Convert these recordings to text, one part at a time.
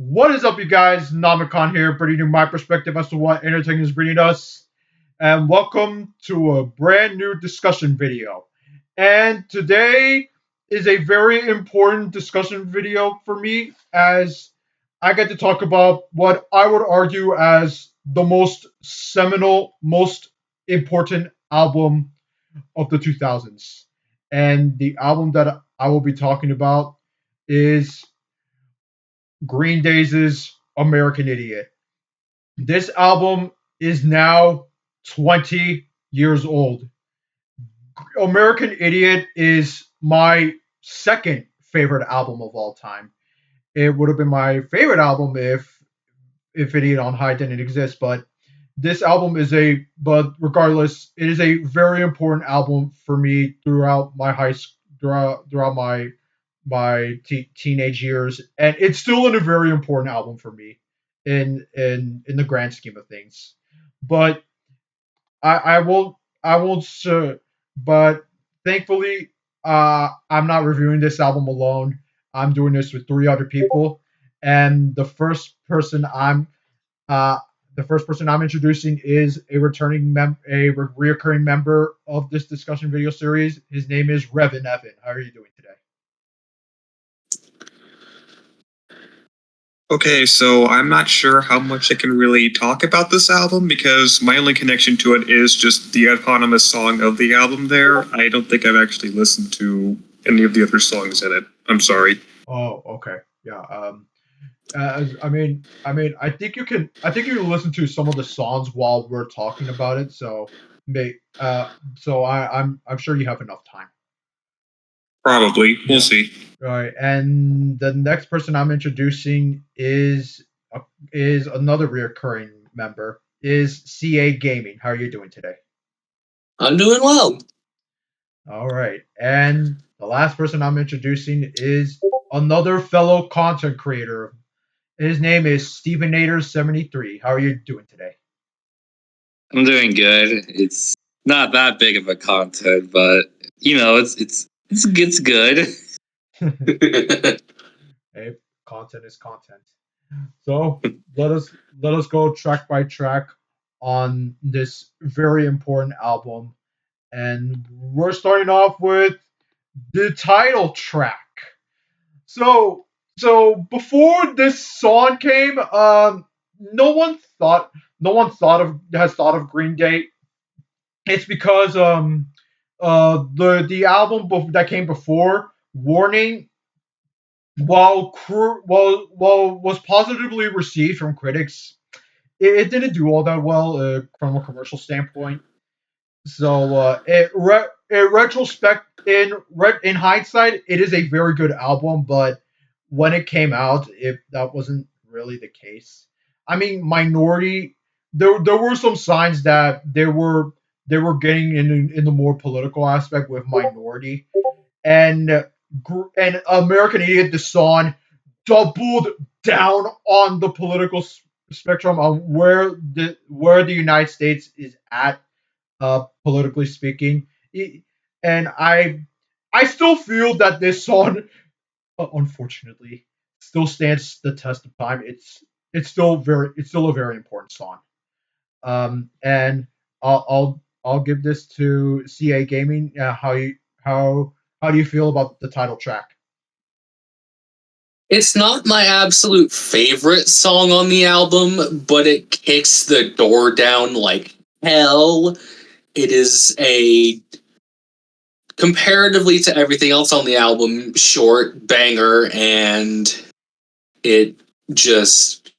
What is up, you guys? Namicon here, bringing you my perspective as to what entertainment is bringing us. And welcome to a brand new discussion video. And today is a very important discussion video for me as I get to talk about what I would argue as the most seminal, most important album of the 2000s. And the album that I will be talking about is Green Day's American Idiot. This album is now 20 years old. American Idiot is my second favorite album of all time. It would have been my favorite album if Idiot on High didn't exist, but this album is a but regardless, it is a very important album for me throughout my high school throughout my teenage years, and it's still a very important album for me in the grand scheme of things. But I won't but thankfully I'm not reviewing this album alone. I'm doing this with three other people, and uh the first person I'm introducing is a reoccurring member of this discussion video series. His name is RevinEvan. How are you doing today? Okay, so I'm not sure how much I can really talk about this album because my only connection to it is just the eponymous song of the album there. I don't think I've actually listened to any of the other songs in it. I'm sorry. Oh, okay. Yeah. I think you can. I think you can listen to some of the songs while we're talking about it. So, may. I'm sure you have enough time. Probably. We'll Yeah. see. Right. And the next person I'm introducing is another recurring member. Is CAGaming. How are you doing today? I'm doing well. All right. And the last person I'm introducing is another fellow content creator. His name is Stevenator 73. How are you doing today? I'm doing good. It's not that big of a content, but it's good. Hey, content is content. So let us let us go track by track on this very important album, and we're starting off with the title track. So so before this song came, no one thought no one thought of has thought of Green Day. It's because the album that came before, Warning, while was positively received from critics, it didn't do all that well from a commercial standpoint. So in retrospect, in hindsight, it is a very good album, but when it came out, that wasn't really the case. I mean, Minority, there were some signs that they were getting in the more political aspect with Minority, and and American Idiot, the song, doubled down on the political spectrum on where the United States is at, politically speaking. And I still feel that this song, unfortunately, still stands the test of time. It's still a very important song. And I'll give this to CAGaming. How do you feel about the title track? It's not my absolute favorite song on the album, but it kicks the door down like hell. It is a comparatively to everything else on the album, short banger, and it just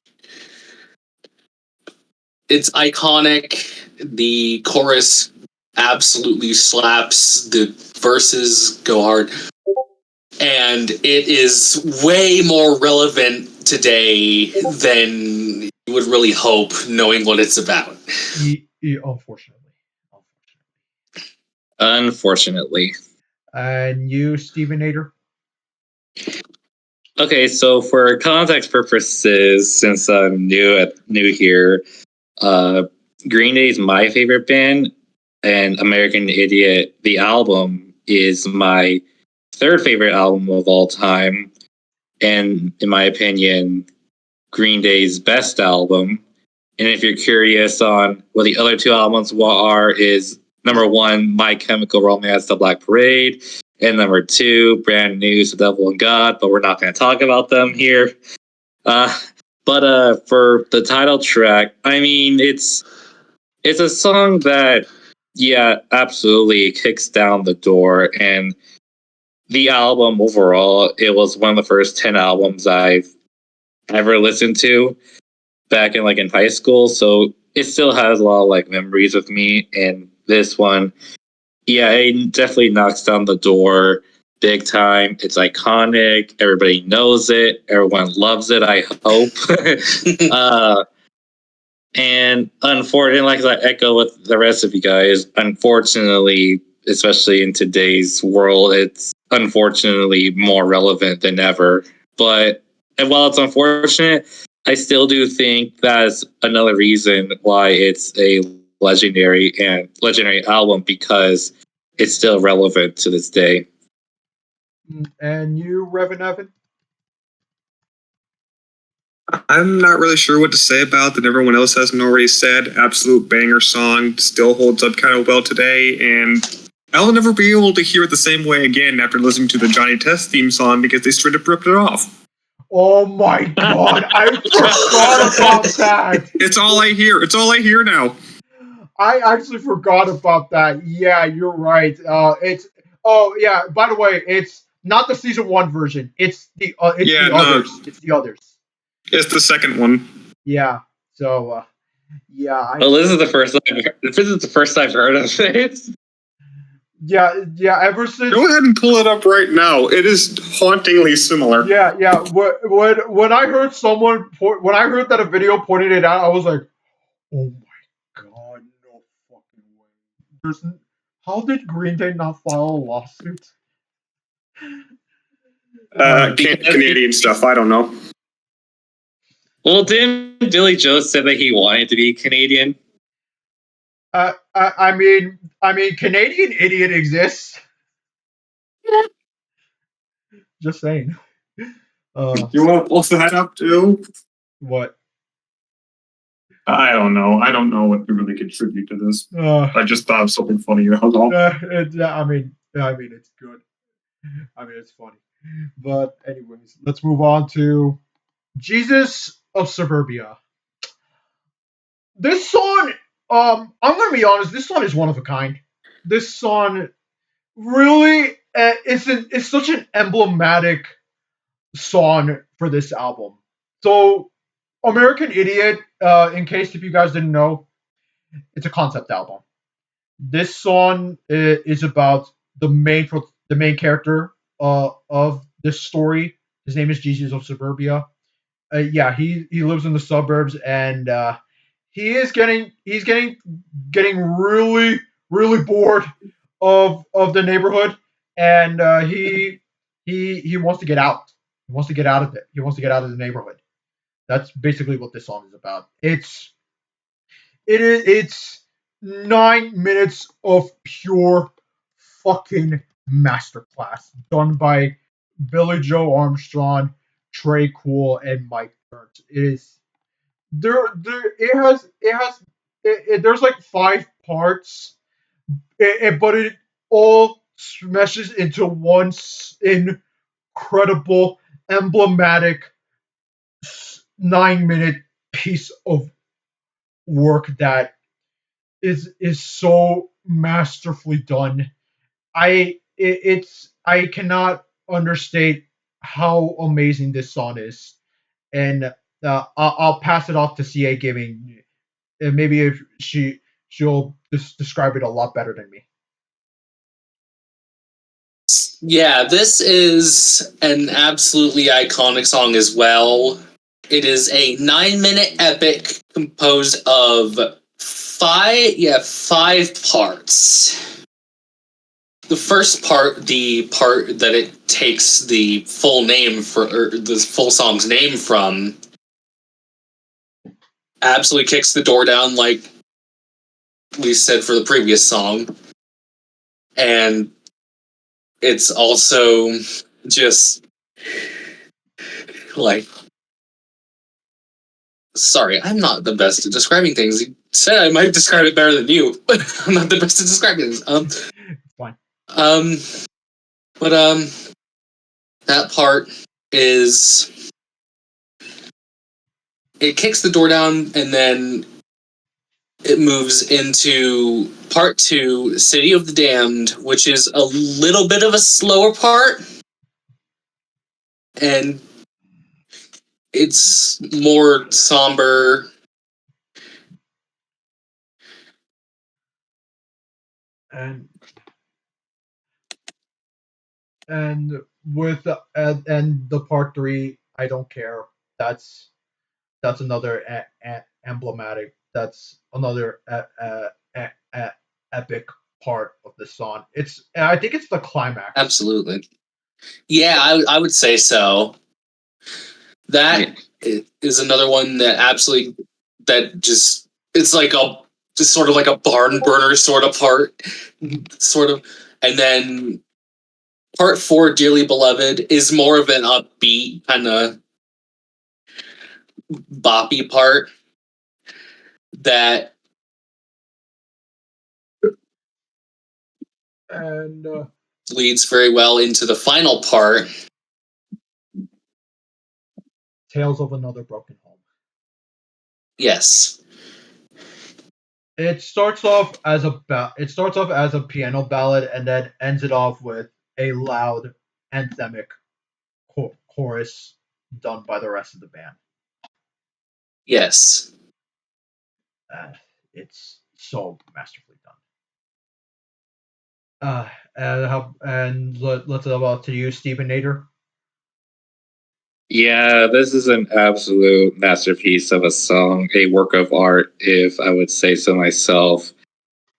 it's iconic. The chorus absolutely slaps. The verses go hard. And it is way more relevant today than you would really hope, knowing what it's about. Unfortunately. Unfortunately. And you, Stevenator? Okay, so for context purposes, since I'm new here, uh, Green Day is my favorite band, and American Idiot, the album, is my third favorite album of all time. And in my opinion, Green Day's best album. And if you're curious on what the other two albums are, is number 1, My Chemical Romance, The Black Parade, and number 2, Brand New, The Devil and God. But we're not going to talk about them here. But for the title track, I mean, it's a song that, yeah, absolutely kicks down the door. And the album overall, it was one of the first 10 albums I've ever listened to back in high school. So it still has a lot of memories with me. And this one, yeah, it definitely knocks down the door big time. It's iconic. Everybody knows it. Everyone loves it, I hope. And unfortunately, like I echo with the rest of you guys, unfortunately, especially in today's world, it's unfortunately more relevant than ever. But and while it's unfortunate, I still do think that's another reason why it's a legendary album, because it's still relevant to this day. And you, RevinEvan? I'm not really sure what to say about that everyone else hasn't already said. Absolute banger song, still holds up kind of well today, and I'll never be able to hear it the same way again after listening to the Johnny Test theme song because they straight up ripped it off. Oh my god, I forgot about that! It's all I hear. It's all I hear now. I actually forgot about that. Yeah, you're right. Oh yeah. By the way, it's not the season 1 version. It's the others. It's the others. It's the second one. Yeah. So yeah. This is the first I've heard of it. Yeah. Ever since. Go ahead and pull it up right now. It is hauntingly similar. Yeah. When I heard that a video pointed it out, I was like, oh my god, no fucking way. How did Green Day not file a lawsuit? Canadian stuff. I don't know. Well, didn't Billy Joe say that he wanted to be Canadian? I mean, Canadian idiot exists. Just saying. You want to pull that up too? What? I don't know. I don't know what to really contribute to this. I just thought of something funny. I mean, it's good. I mean, it's funny. But anyways, let's move on to Jesus of Suburbia. This song, I'm gonna be honest. This song is one of a kind. This song really it's such an emblematic song for this album. So, American Idiot, in case if you guys didn't know, it's a concept album. This song is about the main character of this story. His name is Jesus of Suburbia. Yeah, he lives in the suburbs, and he's getting really bored of the neighborhood, and he wants to get out. He wants to get out of it. He wants to get out of the neighborhood. That's basically what this song is about. It's 9 minutes of pure fucking masterclass done by Billy Joe Armstrong, Trey Cool, and Mike Burns. It is there's like 5 parts, but it all meshes into one incredible, emblematic 9-minute piece of work that is so masterfully done. I cannot understate how amazing this song is, and I'll pass it off to CAGaming, and maybe if she'll describe it a lot better than me. Yeah, this is an absolutely iconic song as well. It is a 9-minute epic composed of five parts. The first part, the part that it takes the full name or the full song's name from, absolutely kicks the door down, like we said for the previous song. And it's also just like Sorry, I'm not the best at describing things. You said I might describe it better than you, but I'm not the best at describing things. Fine. But that part is it kicks the door down and then it moves into part 2, City of the Damned, which is a little bit of a slower part, and it's more somber. And with and the part 3, I don't care. That's another emblematic. That's another epic part of the song. I think it's the climax. Absolutely. Yeah, I would say so. That is another one that absolutely, that just, it's like just sort of like a barn burner sort of part, sort of. And then part 4, Dearly Beloved, is more of an upbeat kind of boppy part that And leads very well into the final part. Tales of Another Broken Home. Yes. It starts off as a piano ballad and then ends it off with a loud anthemic chorus done by the rest of the band. Yes. It's so masterfully done. Let's talk about to you, Stevenator. Yeah, this is an absolute masterpiece of a song, a work of art, if I would say so myself.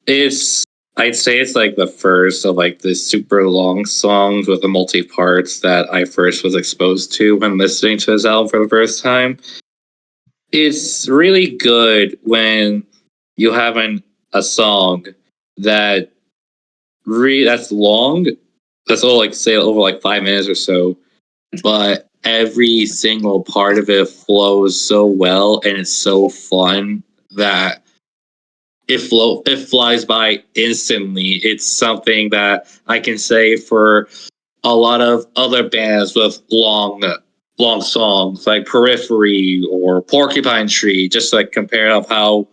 I'd say it's like the first of like the super long songs with the multi parts that I first was exposed to when listening to this album for the first time. It's really good when you have a song that that's long, that's all like say over like 5 minutes or so, but every single part of it flows so well and it's so fun that it flies by instantly. It's something that I can say for a lot of other bands with long songs like Periphery or Porcupine Tree, just like compare of how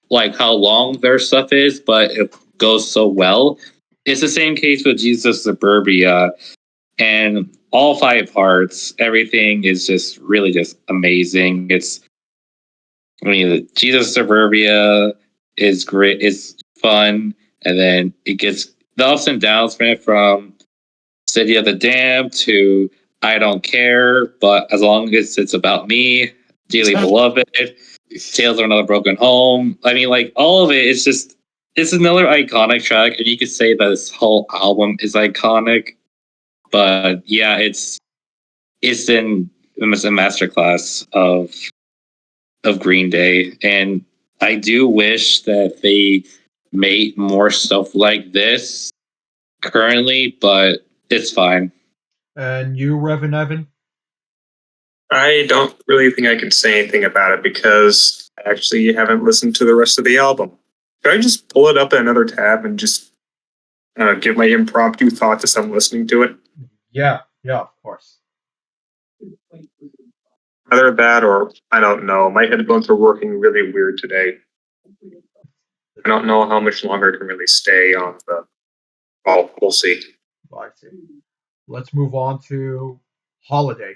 long their stuff is, but it goes so well. It's the same case with Jesus Suburbia, and all 5 parts, everything is just really just amazing. Jesus Suburbia is great, is fun, and then it gets the ups and downs from City of the Damned to I Don't Care, but as long as it's about me, Dearly Beloved, Tales of Another Broken Home. I mean, like, all of it is just, it's another iconic track, and you could say that this whole album is iconic. But yeah, it's a masterclass of Green Day, and I do wish that they made more stuff like this currently, but it's fine. And you, RevinEvan? I don't really think I can say anything about it because I actually haven't listened to the rest of the album. Could I just pull it up in another tab and just give my impromptu thoughts as I'm listening to it? Yeah, of course. Either that or I don't know. My headphones are working really weird today. I don't know how much longer I can really stay on the. Oh, we'll see. I see. Let's move on to Holiday.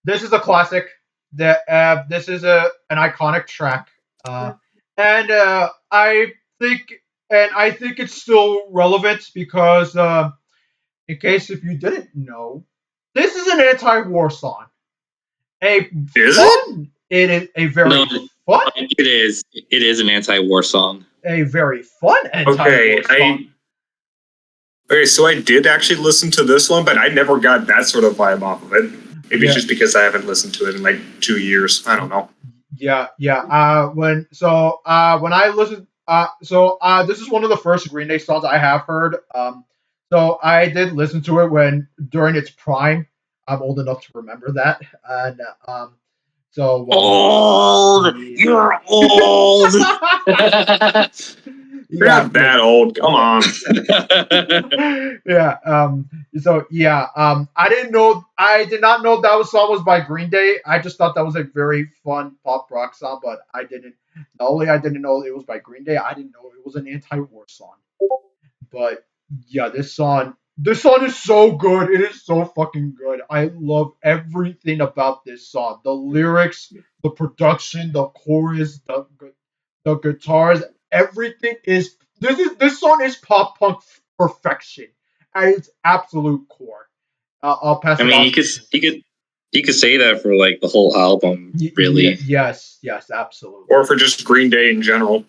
This is a classic. This is an iconic track, and I think it's still relevant because, in case if you didn't know, this is an anti-war song. Is it? It is a very fun. It is. It is an anti-war song. A very fun anti-war song. Okay, so I did actually listen to this one, but I never got that sort of vibe off of it. Maybe it's just because I haven't listened to it in like 2 years. I don't know. Yeah. When I listened, this is one of the first Green Day songs I have heard. So I did listen to it during its prime. I'm old enough to remember that, and So Old. You're old. You're not that old. Come on. Yeah. So yeah. I did not know that song was by Green Day. I just thought that was a very fun pop rock song, but I didn't. Not only I didn't know it was by Green Day, I didn't know it was an anti-war song. But yeah, this song is so good. It is so fucking good. I love everything about this song. The lyrics, the production, the chorus, the guitars, everything is this song is pop punk perfection at its absolute core. I'll pass I it mean, on. you could say that for like the whole album, really. Yes, absolutely. Or for just Green Day in general.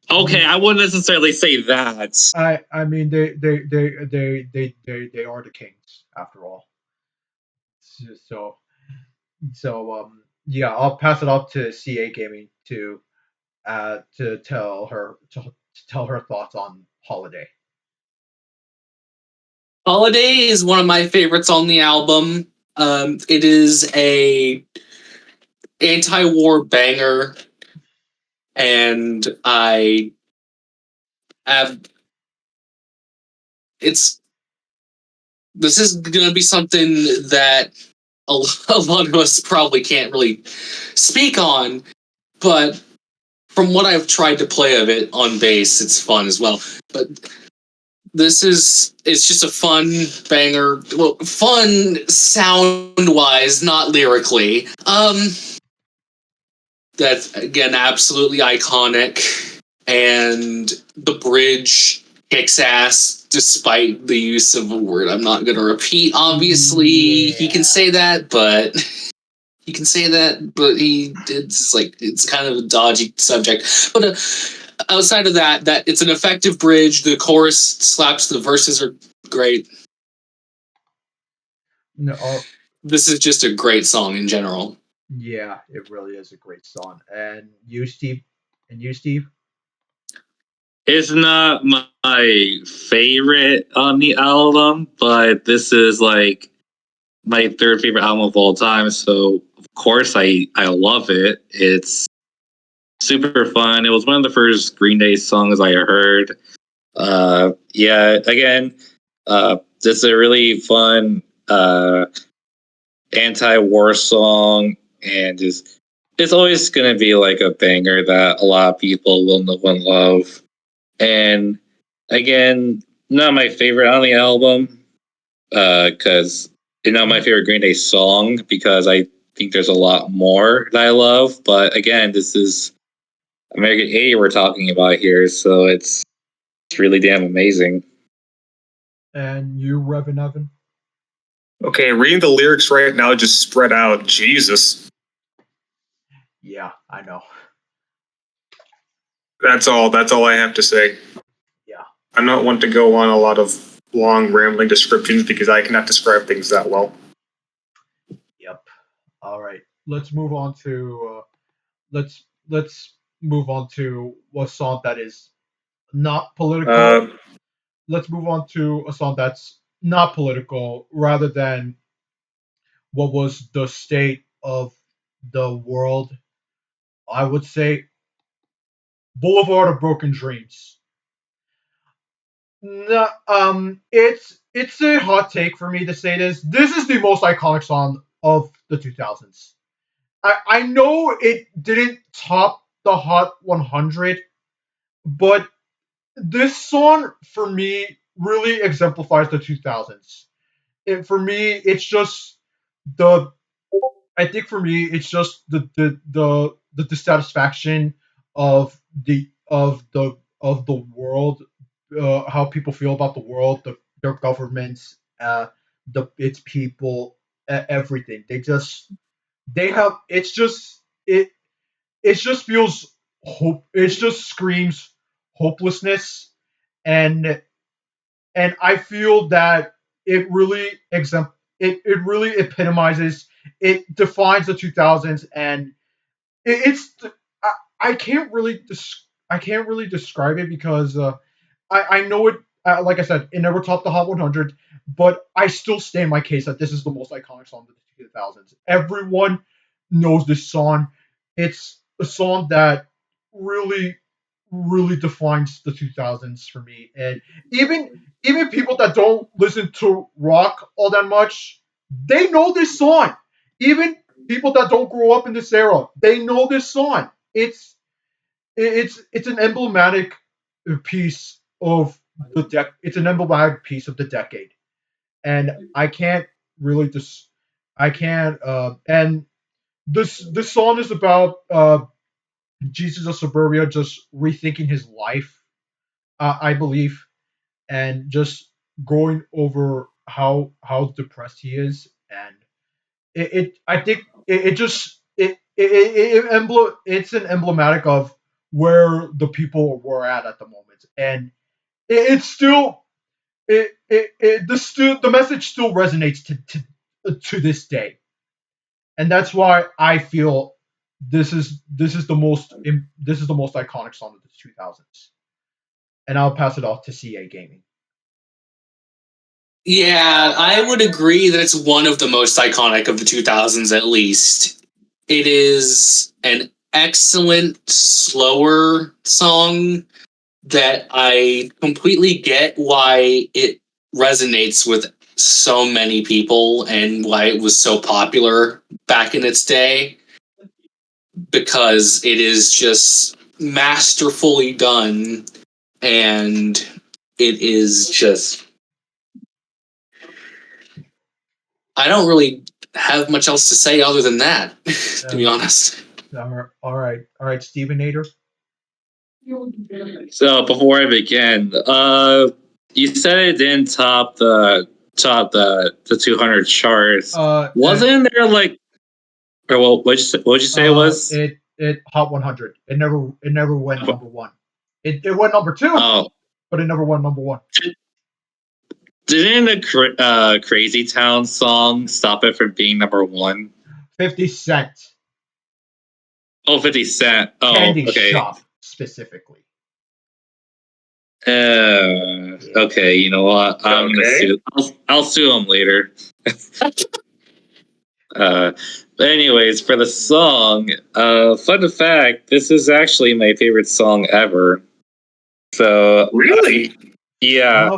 Okay, I wouldn't necessarily say that. I mean they are the kings after all. So yeah, I'll pass it off to CAGaming to tell her thoughts on Holiday. Holiday is one of my favorites on the album. It is a anti-war banger, and I have it's this is gonna be something that a lot of us probably can't really speak on, but from what I've tried to play of it on bass, it's fun as well. But it's just a fun banger. Well, fun sound wise, not lyrically. That's again absolutely iconic, and the bridge kicks ass despite the use of a word I'm not going to repeat. Obviously, he can say that, but it's kind of a dodgy subject. But outside of that it's an effective bridge. The chorus slaps. The verses are great. No, This is just a great song in general. yeah, it really is a great song. And you, Steve, It's not my favorite on the album, but this is like my third favorite album of all time. So of course I love it. It's super fun. It was one of the first Green Day songs I heard. Yeah, again, this is a really fun anti-war song, and it's always gonna be like a banger that a lot of people will know and love. And again, not my favorite on the album, because it's not my favorite Green Day song, because I think there's a lot more that I love. But again, this is American Idiot we're talking about here, so it's really damn amazing. and you, RevinEvan. Okay, reading the lyrics right now just spread out. Jesus. Yeah, I know. That's all I have to say. Yeah. I'm not one to go on a lot of long rambling descriptions because I cannot describe things that well. Yep. All right. Let's move on to let's move on to a song that is not political. Let's move on to a song that's not political, rather than what was the state of the world. I would say Boulevard of Broken Dreams. No, it's a hot take for me to say this. This is the most iconic song of the 2000s. I know it didn't top the Hot 100, but this song for me really exemplifies the 2000s. For me, it's just the. I think for me, it's just the dissatisfaction of the world, how people feel about the world, their governments, its people, everything. They have. It just feels hope. It just screams hopelessness, and I feel that it really epitomizes, it defines the 2000s, and it's I, I can't really I can't really describe it because I know it, like I said, it never topped the Hot 100, but I still stand my case that this is the most iconic song of the 2000s. Everyone knows this song. It's a song that really, really defines the 2000s for me. And even people that don't listen to rock all that much, they know this song. Even people that don't grow up in this era, they know this song. It's an emblematic piece of It's an emblematic piece of the decade, and I can't really just I can't and this song is about Jesus of Suburbia just rethinking his life, I believe, and just going over how depressed he is, and it I think it just it's an emblematic of where the people were at the moment, and it's still the message still resonates to this day, and that's why I feel this is the most iconic song of the 2000s, and I'll pass it off to CAGaming. Yeah, I would agree that it's one of the most iconic of the 2000s, at least. It is an excellent, slower song that I completely get why it resonates with so many people and why it was so popular back in its day, because it is just masterfully done, and it is just, I don't really have much else to say other than that, to be honest. All right, Stevenator. So before I begin, you said it didn't top the 200 charts. Wasn't there like, or well, what'd you say it was? It Hot 100. It never went number one. It went number two, Oh, but it never went number one. didn't the Crazy Town song stop it from being number one? 50 Cent. Oh, 50 Cent. Oh, Candy okay. Shop specifically. Okay, you know what? I'm gonna sue. I'll sue him later. But anyways, for the song, fun fact: this is actually my favorite song ever. So Really? yeah,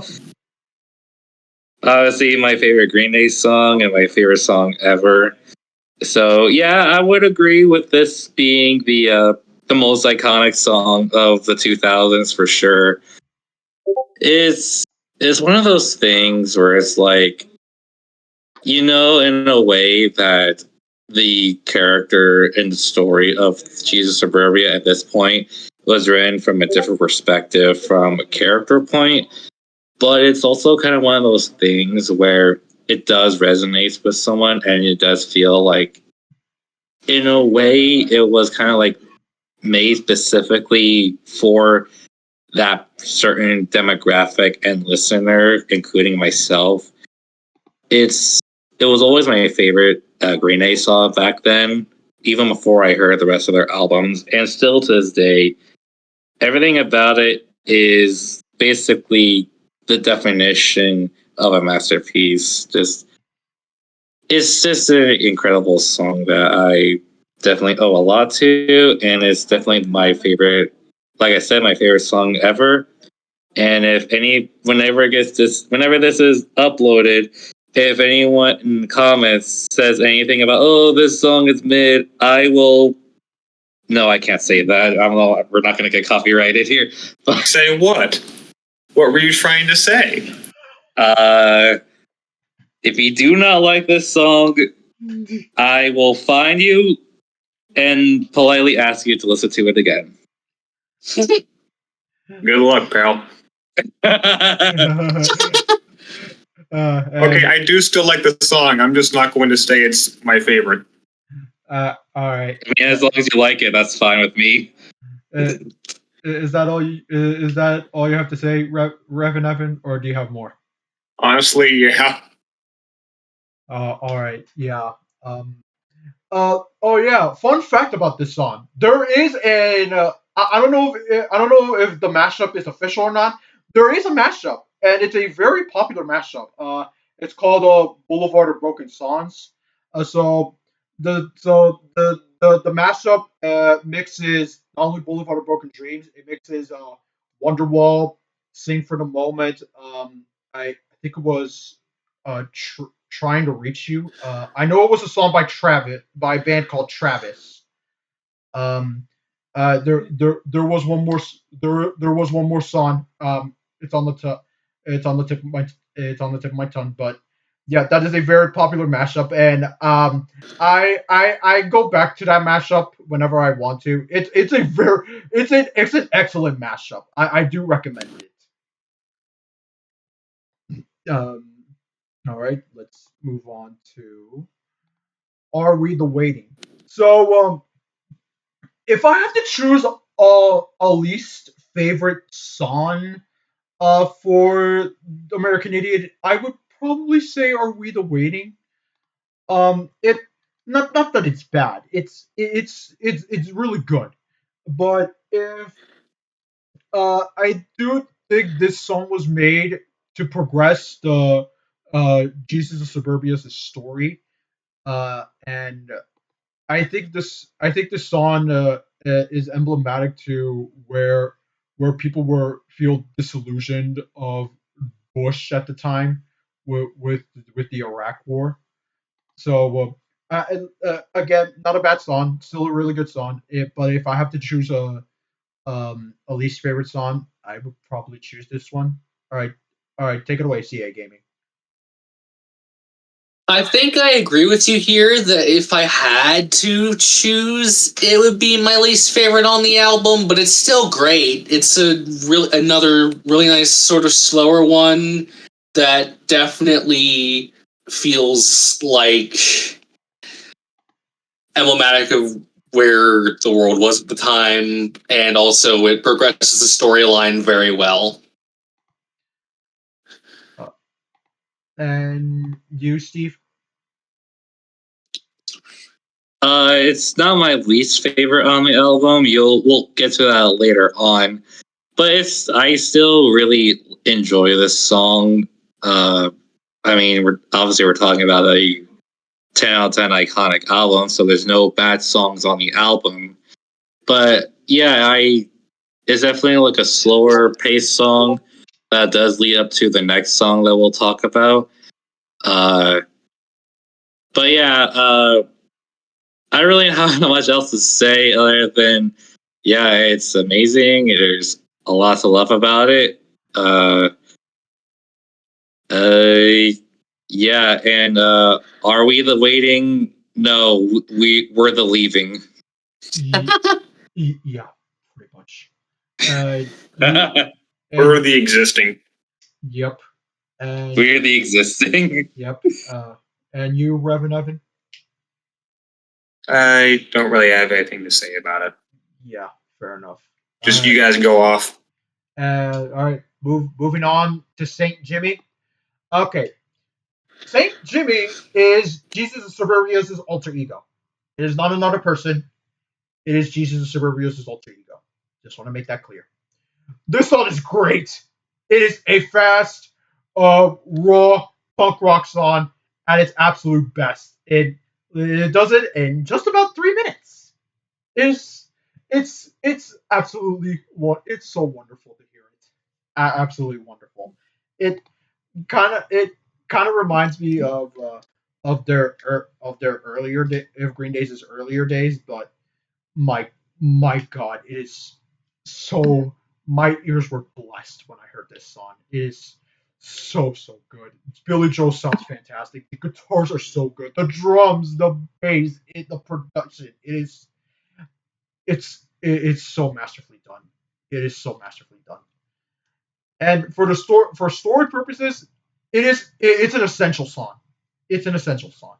obviously my favorite Green Day song and my favorite song ever. So yeah, I would agree with this being the most iconic song of the 2000s for sure. It's it's one of those things where it's like, in a way that the character and the story of Jesus Suburbia at this point was written from a different perspective, from a character point. But it's also kind of one of those things where it does resonate with someone, and it does feel like, in a way, it was kind of like made specifically for that certain demographic and listener, including myself. It's it was always my favorite Green Day song back then, even before I heard the rest of their albums, and still to this day, everything about it is basically the definition of a masterpiece. It's just an incredible song that I definitely owe a lot to, and it's definitely my favorite. Like I said, my favorite song ever. And whenever this is uploaded, if anyone in the comments says anything about, oh, this song is mid, I will. No, I can't say that. We're not going to get copyrighted here. Say what? What were you trying to say? If you do not like this song, I will find you and politely ask you to listen to it again. Good luck, pal. Okay, I do still like the song. I'm just not going to say it's my favorite. All right. I mean, as long as you like it, that's fine with me. Is that all? Is that all you have to say, RevinEvan, or do you have more? Honestly, yeah. All right. Yeah. Oh yeah. Fun fact about this song: there is an I don't know if the mashup is official or not. There is a mashup, and it's a very popular mashup. It's called Boulevard of Broken Songs. So the mashup mixes not only Boulevard of Broken Dreams, it mixes Wonderwall, Sing for the Moment. I think it was Trying to Reach You. I know it was a song by Travis, by a band called Travis. Um, there was one more there was one more song. It's on the it's on the tip of my it's on the tip of my tongue, but yeah, that is a very popular mashup, and I go back to that mashup whenever I want to. It's an excellent mashup. I do recommend it. All right, let's move on to Are We the Waiting? So if I have to choose a least favorite song for American Idiot, I would probably say Are We the Waiting? It not that it's bad. It's really good. But if I do think this song was made to progress the Jesus of Suburbia's story. And I think this song is emblematic to where people were feel disillusioned of Bush at the time with the Iraq War. So again, not a bad song, still a really good song. But if I have to choose a least favorite song, I would probably choose this one. All right, take it away, CA Gaming. I think I agree with you here that if I had to choose, it would be my least favorite on the album, but it's still great. It's another really nice sort of slower one that definitely feels like emblematic of where the world was at the time, and also it progresses the storyline very well. And you, Steve? It's not my least favorite on the album. We'll get to that later on, but I still really enjoy this song. I mean, we're talking about a 10 out of 10 iconic album, so there's no bad songs on the album. But yeah, it's definitely like a slower paced song that does lead up to the next song that we'll talk about. But yeah, I don't really have much else to say other than, yeah, it's amazing. There's a lot to love about it. Uh, uh, yeah, and are we the waiting? No, we're the leaving. Yeah, pretty much. Uh, We're the existing. Yep. And We're the existing. Yep. And you, RevinEvan? I don't really have anything to say about it. Yeah, fair enough. Just you guys go off. All right, moving on to Saint Jimmy. Okay, Saint Jimmy is Jesus of Suburbia's alter ego. It is not another person. It is Jesus of Suburbia's alter ego. Just want to make that clear. This song is great. It is a fast, raw punk rock song at its absolute best. It does it in just about 3 minutes. It's it's absolutely it's so wonderful to hear it. Absolutely wonderful. It it kind of reminds me of their earlier of Green Day's earlier days, but my my God, it is so my ears were blessed when I heard this song. It is so good. Billy Joel sounds fantastic. The guitars are so good. The drums, the bass, the production. It's so masterfully done. It is so masterfully done. And for story purposes, it's an essential song. It's an essential song.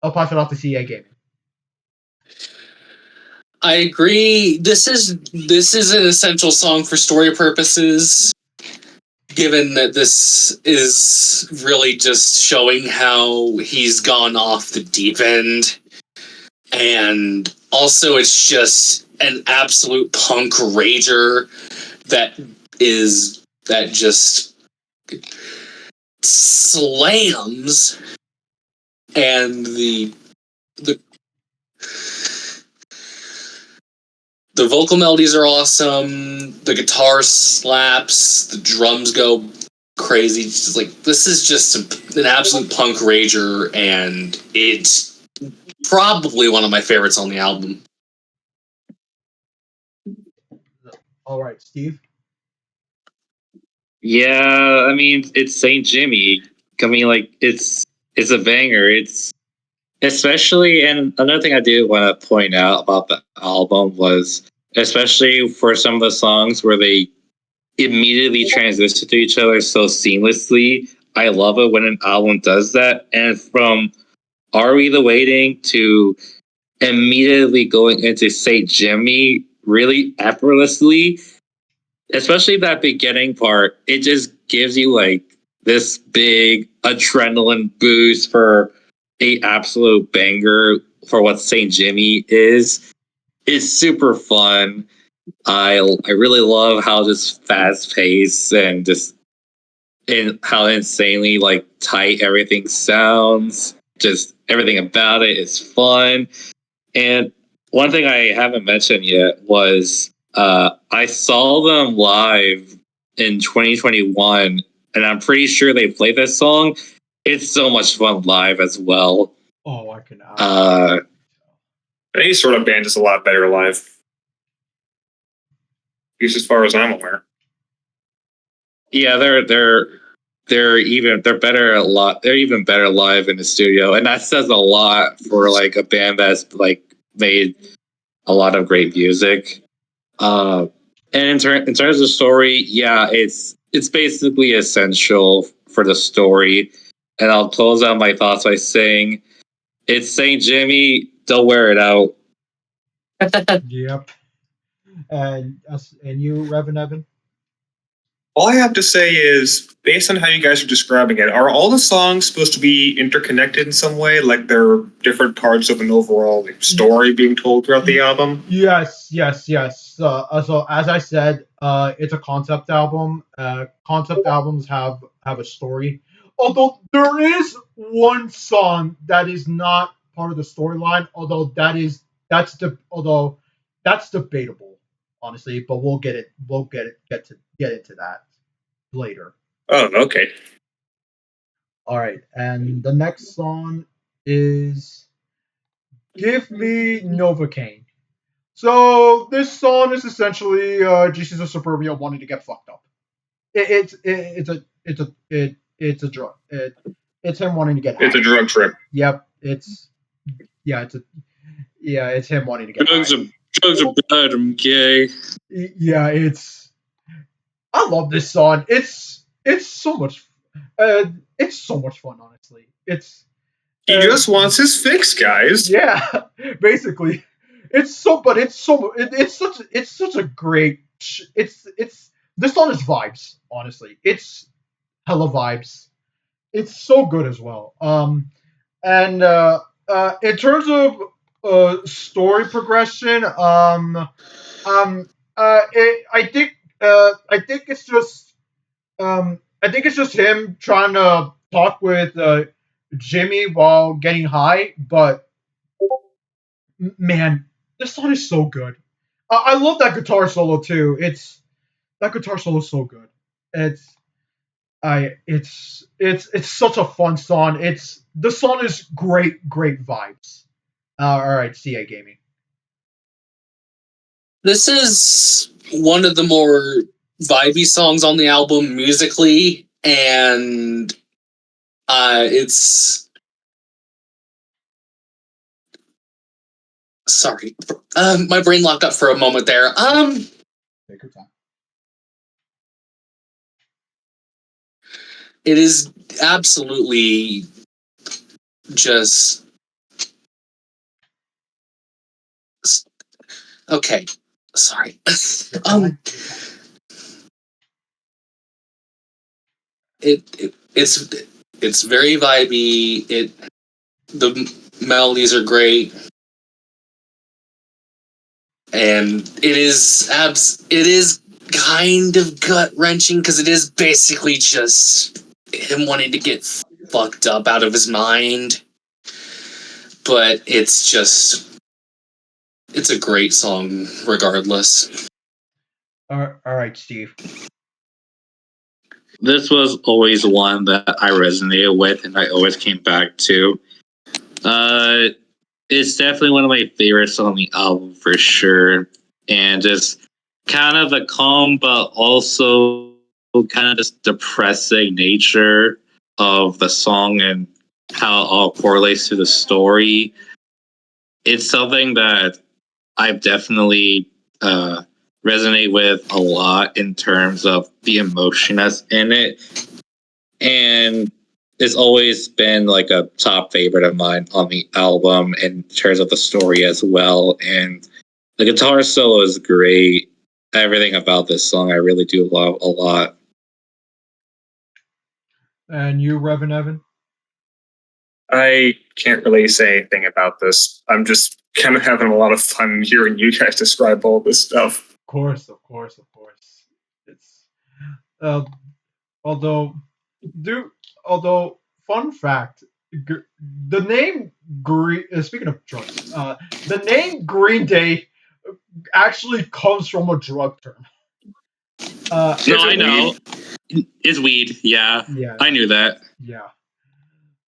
I'll pass it off to CAGaming. I agree. This is an essential song for story purposes, given that this is really just showing how he's gone off the deep end. And also it's just an absolute punk rager that just slams, and the The vocal melodies are awesome. The guitar slaps. The drums go crazy. It's just like, this is just an absolute punk rager, and it's probably one of my favorites on the album. All right, Steve. Yeah, I mean, it's Saint Jimmy. I mean, like, it's a banger. It's especially, and another thing I do want to point out about the album was, especially for some of the songs where they immediately transition to each other so seamlessly. I love it when an album does that. And from Are We the Waiting to immediately going into Saint Jimmy really effortlessly, especially that beginning part, it just gives you like this big adrenaline boost for a absolute banger for what Saint Jimmy is. It's super fun. I really love how just fast paced and just in how insanely like tight everything sounds. Just everything about it is fun. And one thing I haven't mentioned yet was I saw them live in 2021, and I'm pretty sure they played this song. It's so much fun live as well. Oh, I can. Any sort of band is a lot better live. At least as far as I'm aware. Yeah, they're even better live in the studio, and that says a lot for like a band that's like made a lot of great music. And in terms of story, yeah, it's basically essential for the story. And I'll close out my thoughts by saying, it's Saint Jimmy. Don't wear it out. Yep. And you, RevinEvan? All I have to say is, based on how you guys are describing it, are all the songs supposed to be interconnected in some way? Like they're different parts of an overall story being told throughout the album? Yes. So as I said, it's a concept album. Concept albums have a story. Although there is one song that is not part of the storyline, although that's debatable, honestly. But get into that later. Oh, okay. All right, and the next song is "Give Me Novocaine." So this song is essentially Jesus of Suburbia wanting to get fucked up. It's a drug. It's him wanting to get high. It's a drug trip. Yep. It's him wanting to get Drugs high. are bad. I'm gay. Yeah, I love this song. It's so much. It's so much fun, honestly. He just wants his fix, guys. Yeah, basically. It's such a great. It's this song is vibes. Honestly, it's hella vibes. It's so good as well. And in terms of story progression, I think it's just him trying to talk with Jimmy while getting high, but man, this song is so good. I love that guitar solo too. That guitar solo is so good. It's it's such a fun song. The song is great vibes. All right, CAGaming. This is one of the more vibey songs on the album musically, and it's sorry, my brain locked up for a moment there. Take your time. It is absolutely just okay. Sorry. It's very vibey. The melodies are great, and it is kind of gut wrenching because it is basically just him wanting to get fucked up out of his mind. But it's just It's a great song, regardless. All right, Steve. This was always one that I resonated with and I always came back to. It's definitely one of my favorites on the album for sure. And just kind of the calm, but also kind of just depressing nature of the song and how it all correlates to the story. It's something that I've definitely resonate with a lot in terms of the emotion that's in it. And it's always been like a top favorite of mine on the album in terms of the story as well. And the guitar solo is great. Everything about this song I really do love a lot. And you, RevinEvan? I can't really say anything about this. I'm just kind of having a lot of fun hearing you guys describe all this stuff. Of course. It's uh, although, do although fun fact, the name Green. Speaking of drugs, the name Green Day actually comes from a drug term. No, I know. It's weed. Yeah, Yeah, I knew that. yeah.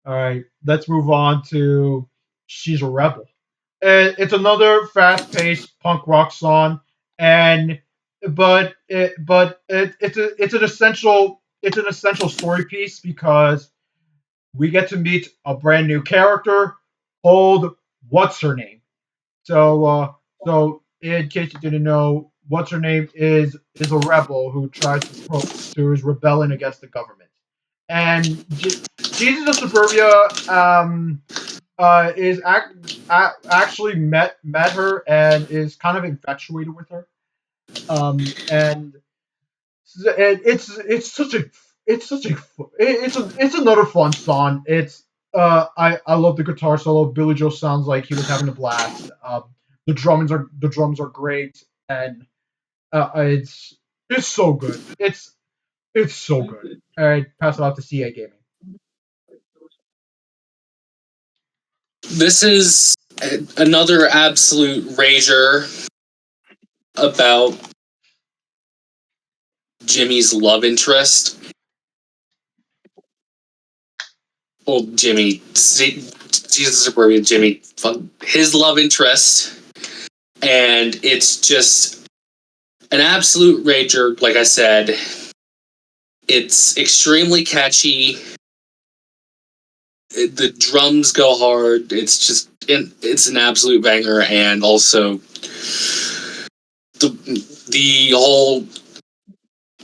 All right, let's move on to "She's a Rebel." And it's another fast-paced punk rock song, and it's an essential story piece because we get to meet a brand new character called What's Her Name. So in case you didn't know, What's Her Name is a rebel who is rebelling against the government, and Jesus of Suburbia actually met her and is kind of infatuated with her. And it's such a it's another fun song. I love the guitar solo. Billy Joe sounds like he was having a blast. The drums are great, and it's so good. It's so good. All right, pass it off to CAGaming. This is another absolute rager about Jimmy's love interest. Well, Jesus Suburbia Jimmy, his love interest. And it's just an absolute rager, like I said. It's extremely catchy. The drums go hard. It's an absolute banger, and also the whole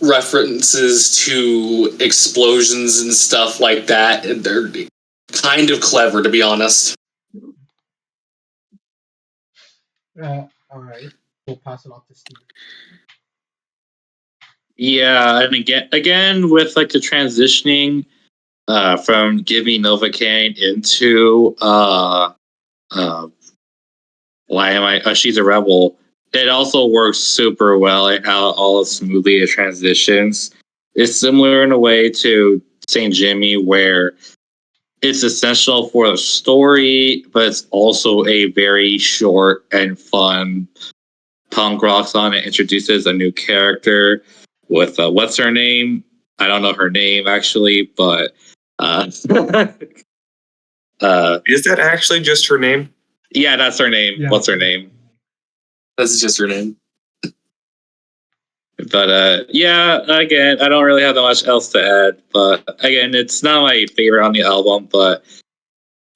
references to explosions and stuff like that. They're kind of clever, to be honest. All right, we'll pass it off to Steve. Yeah, and again with like the transitioning from Give Me Novocaine into why am I? She's a rebel. It also works super well at how all smoothly it transitions. It's similar in a way to Saint Jimmy, where it's essential for the story, but it's also a very short and fun punk rock song. It introduces a new character with what's her name? I don't know her name actually, but Is that actually just her name? yeah, that's her name. Yeah. What's her name? That's just her name. But yeah, again, I don't really have that much else to add. But again, it's not my favorite on the album, but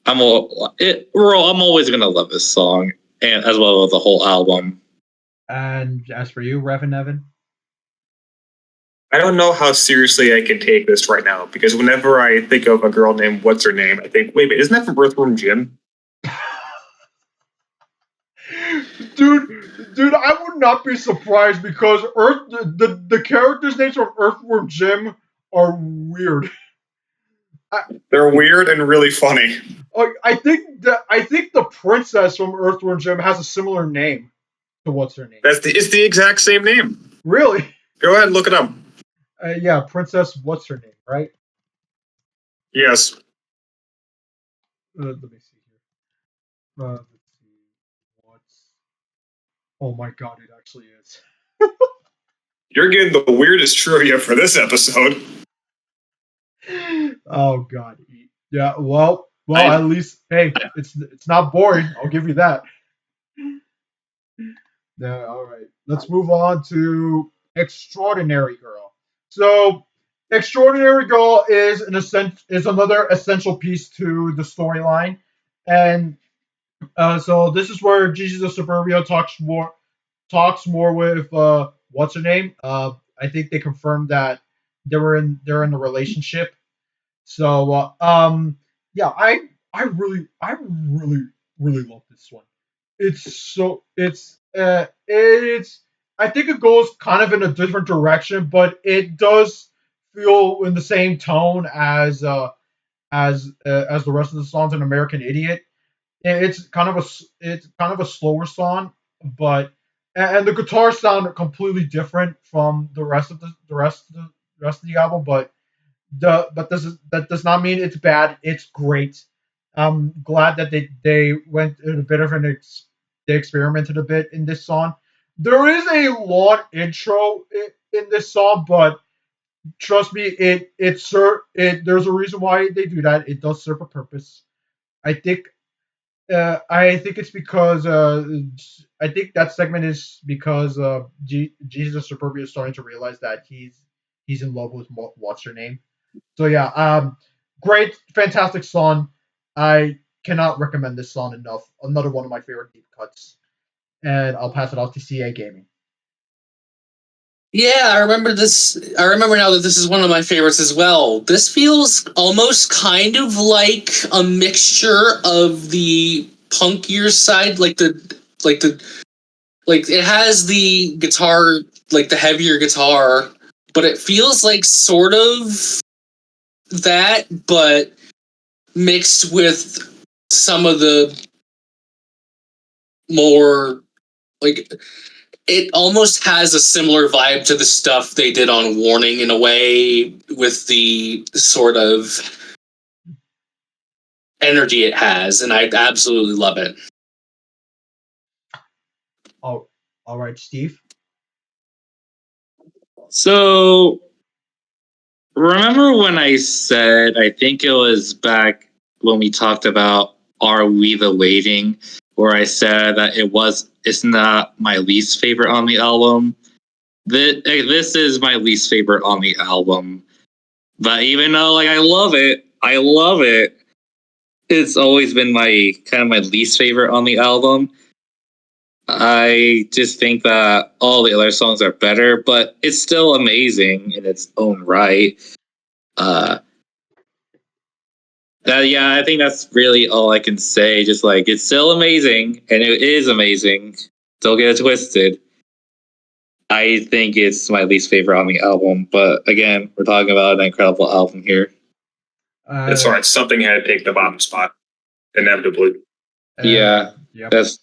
I'm always gonna love this song, and as well as the whole album. And as for you, RevinEvan? I don't know how seriously I can take this right now because whenever I think of a girl named What's Her Name, I think, wait a minute, isn't that from Earthworm Jim? Dude, I would not be surprised because the characters' names from Earthworm Jim are weird. They're weird and really funny. I think the princess from Earthworm Jim has a similar name to what's her name. It's the exact same name. Really? Go ahead and look it up. Yeah, Princess. What's her name? Right? Yes. Let me see here. Let's see. Oh my god, it actually is. You're getting the weirdest trivia for this episode. Oh god. Yeah, well, I- at least hey, it's not boring. I'll give you that. Yeah, all right. Let's move on to Extraordinary Girl. So, Extraordinary Girl is another essential piece to the storyline, and so this is where Jesus of Suburbia talks more with what's her name. I think they confirmed that they're in a relationship. So yeah, I really love this one. It's I think it goes kind of in a different direction, but it does feel in the same tone as the rest of the songs in American Idiot. It's kind of a slower song, but and the guitars sound completely different from the rest of the album, but that does not mean it's bad. It's great. I'm glad that they went in a bit of they experimented a bit in this song. There is a long intro in this song, but trust me, it there's a reason why they do that. It does serve a purpose. I think I think it's because I think that segment is because Jesus of Suburbia is starting to realize that he's in love with what's her name. So yeah, great, fantastic song. I cannot recommend this song enough. Another one of my favorite deep cuts. And I'll pass it off to CAGaming. Yeah, I remember this. I remember now that this is one of my favorites as well. This feels almost kind of like a mixture of the punkier side, like the like it has the guitar, like the heavier guitar, but it feels like sort of that, but mixed with some of the more like it almost has a similar vibe to the stuff they did on Warning in a way, with the sort of energy it has, and I absolutely love it. Oh, all right, Steve. So remember when I said, I think it was back when we talked about Are We the Waiting, where I said that it's not my least favorite on the album. This is my least favorite on the album. But even though I love it, it's always been my kind of my least favorite on the album. I just think that all the other songs are better, but it's still amazing in its own right. Uh, yeah, I think that's really all I can say. Just like it's still amazing, and it is amazing. Don't get it twisted. I think it's my least favorite on the album, but again, we're talking about an incredible album here. That's right. Something had to take the bottom spot, inevitably. Yeah, Yep. that's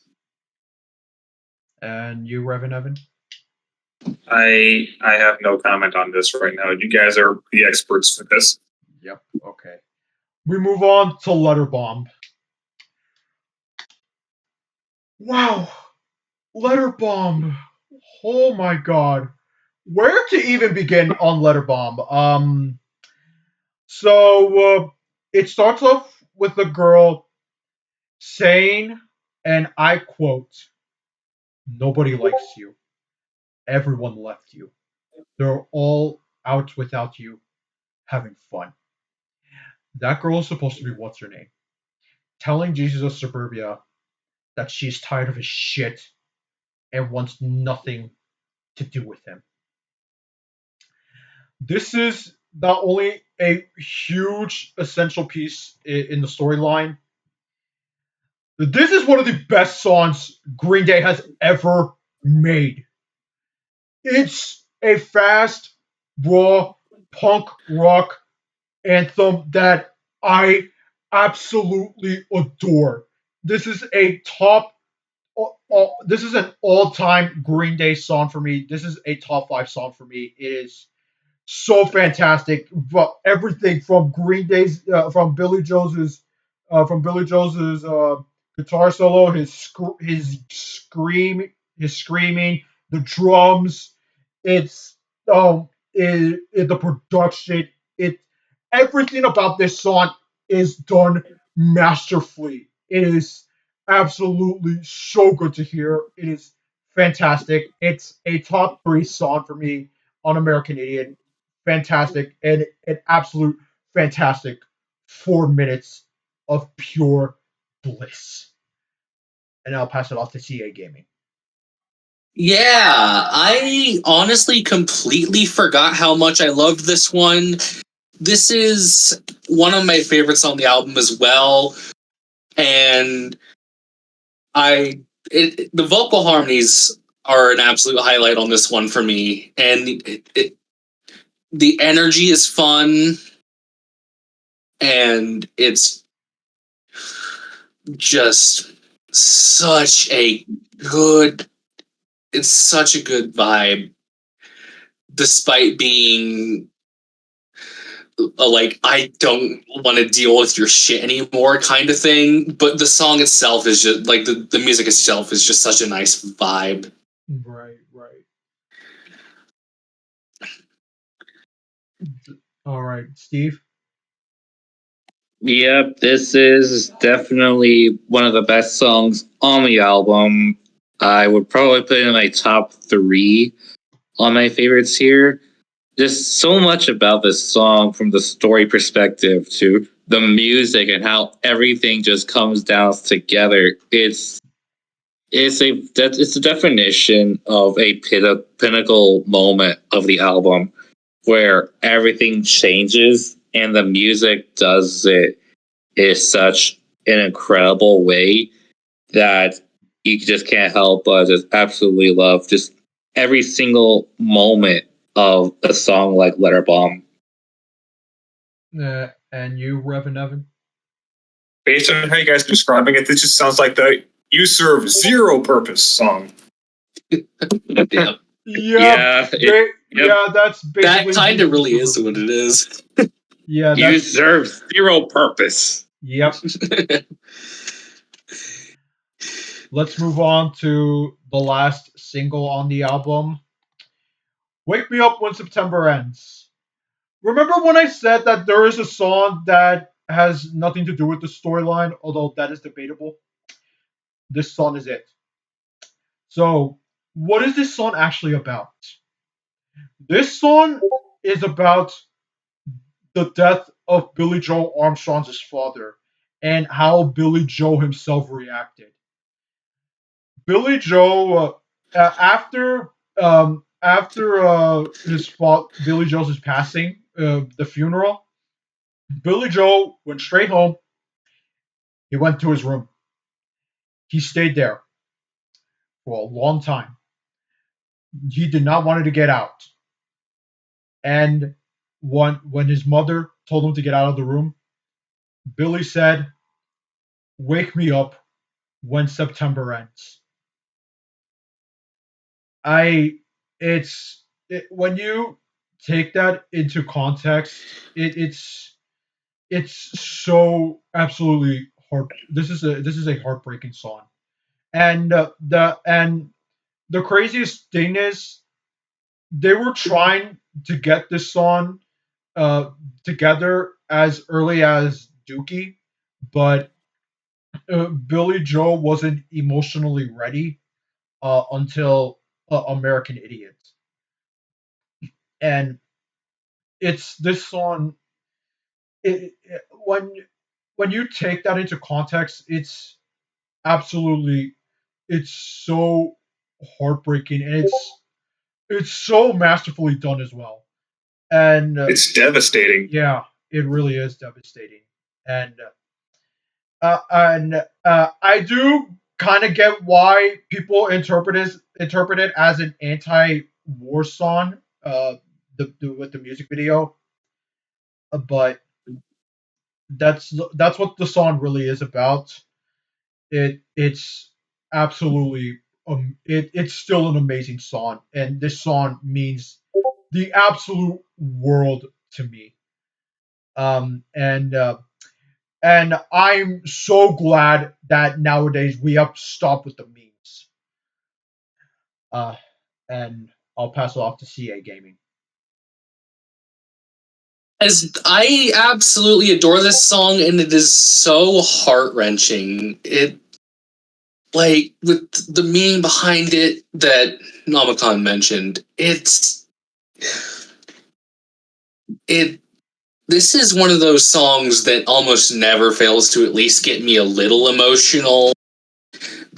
And you, RevinEvan? I have no comment on this right now. You guys are the experts for this. Yep. Okay. We move on to Letter Bomb. Wow, Letter Bomb. Oh my god. Where to even begin on Letter Bomb? So it starts off with the girl saying, and I quote, "Nobody likes you. Everyone left you. They're all out without you, having fun." That girl is supposed to be what's her name? Telling Jesus of Suburbia that she's tired of his shit and wants nothing to do with him. This is not only a huge essential piece in the storyline, this is one of the best songs Green Day has ever made. It's a fast, raw, punk rock anthem that I absolutely adore. This is a top. This is an all-time Green Day song for me. This is a top 5 song for me. It is so fantastic. But everything from Green Day's, from Billy Jones's guitar solo, his scream, his screaming, the drums, it's the production, it everything about this song is done masterfully. It is absolutely so good to hear. It is fantastic. It's a top three song for me on American Idiot. Fantastic and an absolute fantastic 4 minutes of pure bliss. And I'll pass it off to CAGaming. Yeah, I honestly completely forgot how much I loved this one. This is one of my favorites on the album as well, and the vocal harmonies are an absolute highlight on this one for me, and the energy is fun, and it's just such a good it's such a good vibe, despite being like, I don't want to deal with your shit anymore kind of thing. But the song itself is just like the music itself is just such a nice vibe. Right, right. All right, Steve. Yep, this is definitely one of the best songs on the album. I would probably put it in my top three on my favorites here. Just so much about this song from the story perspective to the music and how everything just comes down together. It's a definition of a pinnacle moment of the album where everything changes and the music does it in such an incredible way that you just can't help but just absolutely love just every single moment of a song like Letter Bomb. And you, RevinEvan? Based on how you guys are describing it, this just sounds like the "You Serve Zero Purpose" song. Yeah, Yeah, that's basically that kind of really is what it is. Yeah, You serve zero purpose. Yep. Let's move on to the last single on the album. Wake Me Up When September Ends. Remember when I said that there is a song that has nothing to do with the storyline, although that is debatable? This song is it. So, what is this song actually about? This song is about the death of Billy Joe Armstrong's father and how Billy Joe himself reacted. Billy Joe, after Billy Joe's passing, the funeral, Billy Joe went straight home. He went to his room. He stayed there for a long time. He did not want to get out. And when his mother told him to get out of the room, Billy said, "Wake me up when September ends." I when you take that into context, it's so absolutely heart. This is a heartbreaking song, and the craziest thing is they were trying to get this song uh, together as early as Dookie, but Billy Joe wasn't emotionally ready until American Idiot, and it's this song. When you take that into context, absolutely it's so heartbreaking, and it's so masterfully done as well. And It's devastating. yeah, it really is devastating. And I do kind of get why people interpret it as an anti-war song. With the music video, but that's what the song really is about. It's absolutely it's still an amazing song, and this song means the absolute world to me. And I'm so glad that nowadays we have stopped with the memes. Uh, and I'll pass it off to CAGaming. As I absolutely adore this song, and it is so heart wrenching. It like with the meaning behind it that Nomicon mentioned. It. This is one of those songs that almost never fails to at least get me a little emotional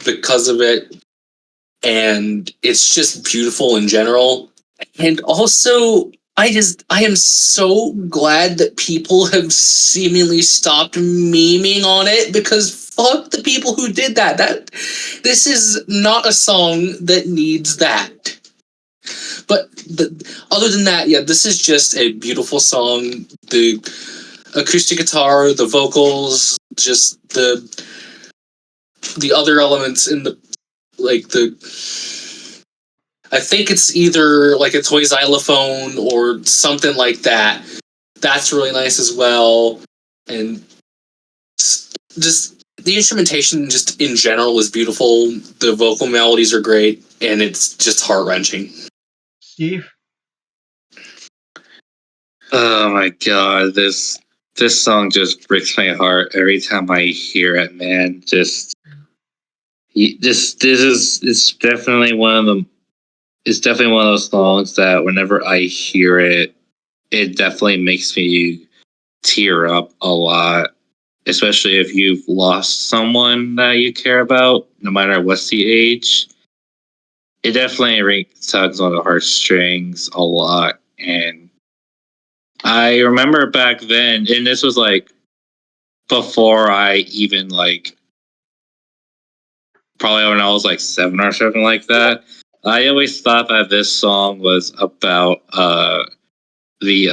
because of it, and it's just beautiful in general. And also, I am so glad that people have seemingly stopped memeing on it, because fuck the people who did that. This is not a song that needs that. But other than that, yeah, this is just a beautiful song. The acoustic guitar, the vocals, just the other elements in the like the I think it's either like a toy xylophone or something like that. That's really nice as well. And just the instrumentation just in general is beautiful. The vocal melodies are great, and it's just heart-wrenching. Steve? Oh my god, this song just breaks my heart every time I hear it, man. This is it's definitely one of them. It's definitely one of those songs that whenever I hear it, it definitely makes me tear up a lot. Especially if you've lost someone that you care about, no matter what's the age. It definitely tugs on the heartstrings a lot, and I remember back then, and this was like before I even like probably when I was like 7 or something like that. I always thought that this song was about the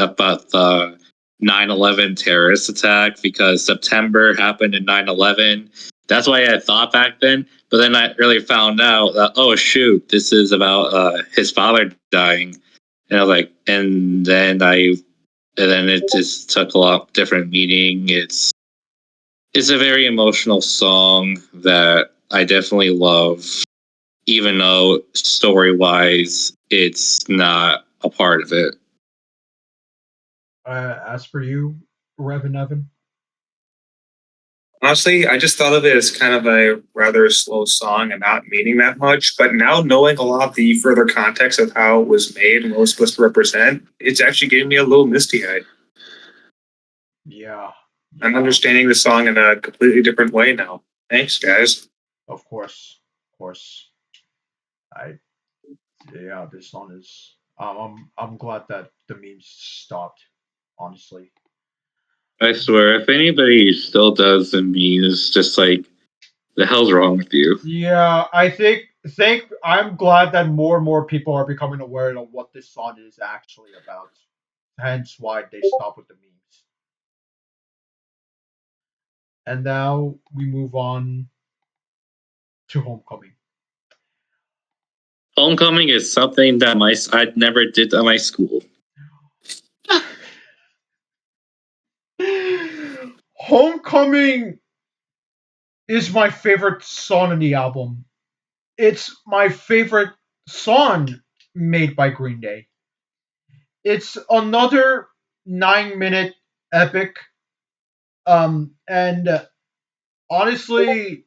9/11 terrorist attack, because September happened in 9/11. That's why I thought back then. But then I really found out that, oh shoot, this is about his father dying, and I was like, and then it just took a lot different meaning. It's a very emotional song that I definitely love, even though story wise, it's not a part of it. As for you, RevinEvan? Honestly, I just thought of it as kind of a rather slow song and not meaning that much. But now knowing a lot of the further context of how it was made and what it was supposed to represent, it's actually getting me a little misty eyed. Yeah. I'm Yeah. understanding the song in a completely different way now. Thanks, guys. Of course. Of course. I Yeah, this song is I'm glad that the memes stopped, honestly. I swear, if anybody still does the memes, just like, the hell's wrong with you? Yeah, I think I'm glad that more and more people are becoming aware of what this song is actually about. Hence why they stopped with the memes. And now we move on to Homecoming. Homecoming is something that I never did at my school. Homecoming is my favorite song on the album. It's my favorite song made by Green Day. It's another 9-minute epic. And honestly,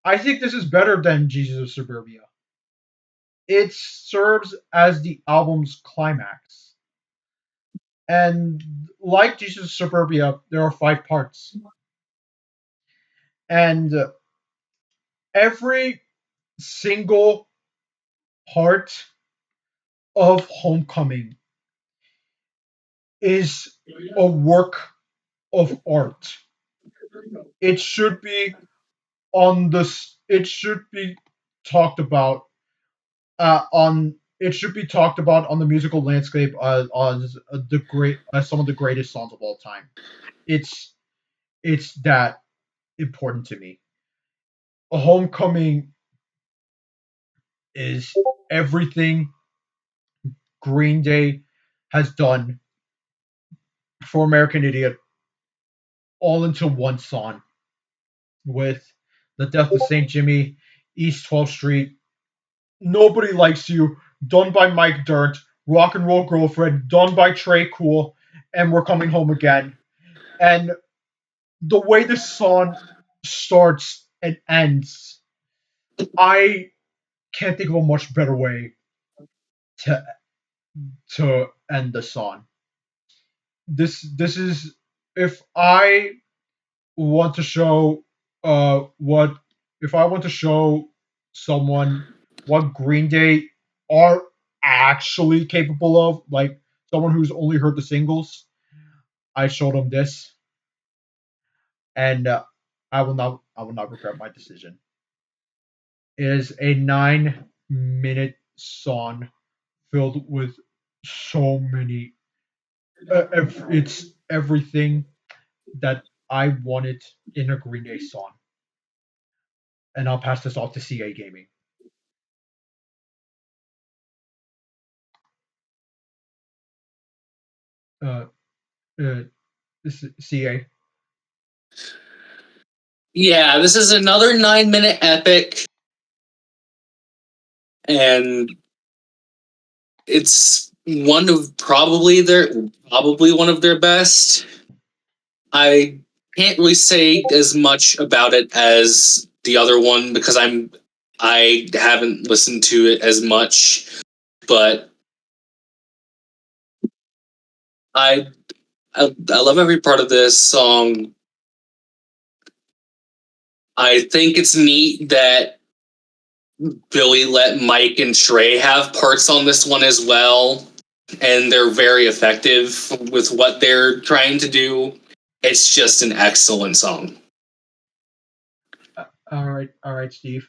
I think this is better than Jesus of Suburbia. It serves as the album's climax. And like Jesus of Suburbia, there are 5 parts. And every single part of Homecoming is a work of art. It should be on this. It should be talked about on. It should be talked about on the musical landscape as some of the greatest songs of all time. It's it's that important to me. Homecoming is everything Green Day has done for American Idiot all into one song, with the death of Saint Jimmy, East 12th Street, Nobody Likes You, done by Mike Dirt, Rock and Roll Girlfriend, done by Trey Cool, and We're Coming Home Again. And the way the song starts and ends, I can't think of a much better way to end the song. This is, if I want to show what if I want to show someone what Green Day are actually capable of, like someone who's only heard the singles, I showed them this, and I will not regret my decision. It is a 9-minute song filled with so many. It's everything that I wanted in a Green Day song, and I'll pass this off to CAGaming. Uh, uh, CA. Yeah, this is another 9-minute epic, and it's one of probably one of their best. I can't really say as much about it as the other one because I haven't listened to it as much, but I I love every part of this song. I think it's neat that Billy let Mike and Trey have parts on this one as well, and they're very effective with what they're trying to do. It's just an excellent song. All right, Steve.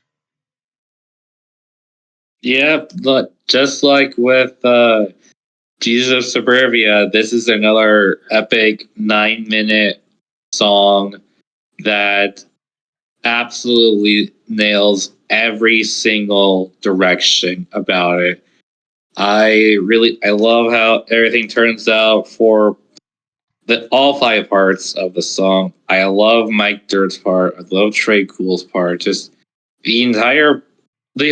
Yeah, look, just like with Jesus of Suburbia, this is another epic 9-minute song that absolutely nails every single direction about it. I love how everything turns out for all 5 parts of the song. I love Mike Dirt's part. I love Trey Cool's part. Just the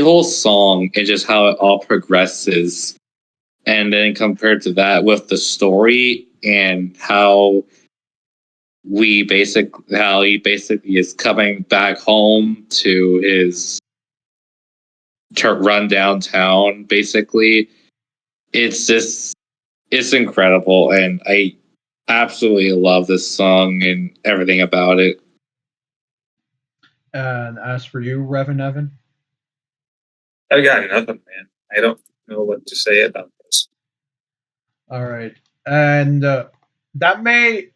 whole song and just how it all progresses. And then compared to that with the story and how he basically is coming back home to his run downtown, basically. It's incredible, and I absolutely love this song and everything about it. And as for you, RevinEvan. I got nothing, man. I don't know what to say about this. All right, and that may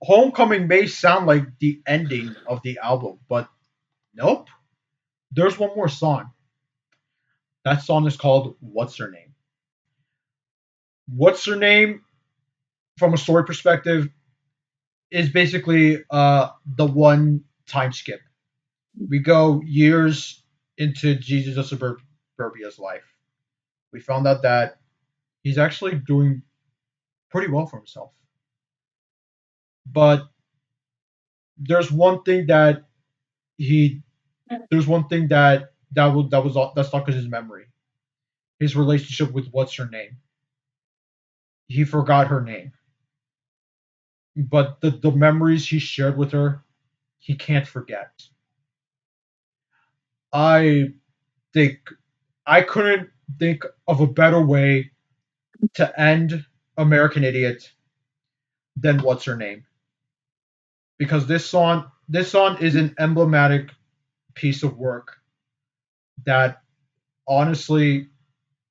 Homecoming may sound like the ending of the album, but nope. There's one more song. That song is called "What's Her Name." What's Her Name, from a story perspective, is basically the one time skip. We go years into Jesus of Suburbia's life. We found out that he's actually doing pretty well for himself. But there's one thing that he there's one thing that stuck in his memory. His relationship with what's her name. He forgot her name. But the memories he shared with her, he can't forget. I think I couldn't think of a better way to end American Idiot than what's her name. Because this song is an emblematic piece of work that honestly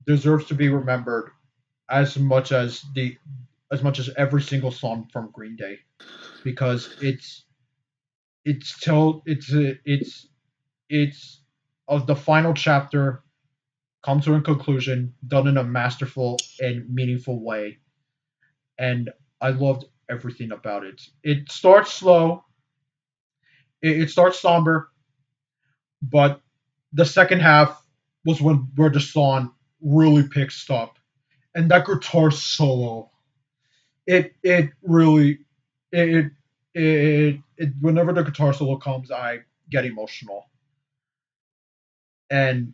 deserves to be remembered as much as every single song from Green Day, because it's of the final chapter come to a conclusion done in a masterful and meaningful way, and I loved everything about it. It starts slow, it starts somber, but the second half was where the song really picks up, and that guitar solo, it really it whenever the guitar solo comes, I get emotional, and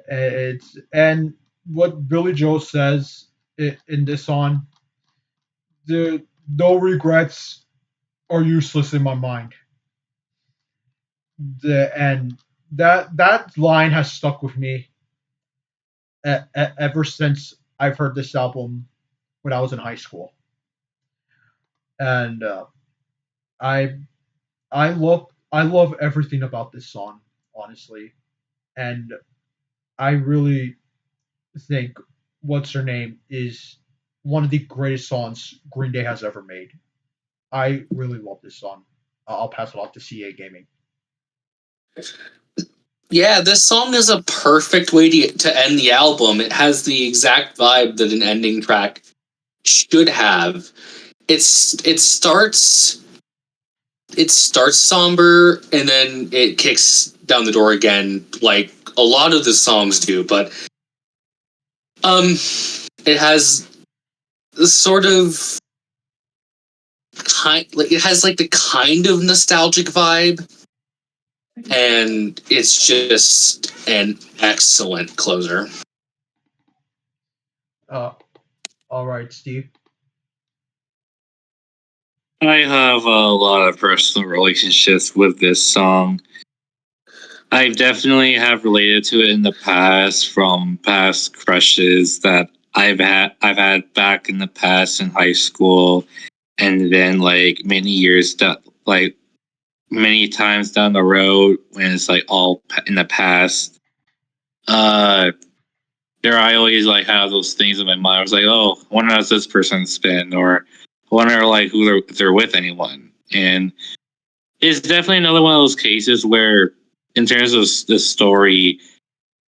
It's and what Billy Joel says in this song, the no regrets are useless in my mind. And that line has stuck with me ever since I've heard this album when I was in high school, and I I love everything about this song, honestly, and I really think "What's Her Name" is one of the greatest songs Green Day has ever made. I really love this song. I'll pass it off to CAGaming. Yeah, this song is a perfect way to end the album. It has the exact vibe that an ending track should have. It starts somber and then it kicks down the door again, like a lot of the songs do. But it has this sort of it has like the kind of nostalgic vibe, and it's just an excellent closer. Uh, all right, Steve. I have a lot of personal relationships with this song. I definitely have related to it in the past from past crushes that I've had back in the past in high school, and then like many years down, like many times down the road when it's like all in the past. Uh, there I always like have those things in my mind. I was like, oh, I wonder how this person's been, or I wonder like who if they're with anyone, and it's definitely another one of those cases where, in terms of the story,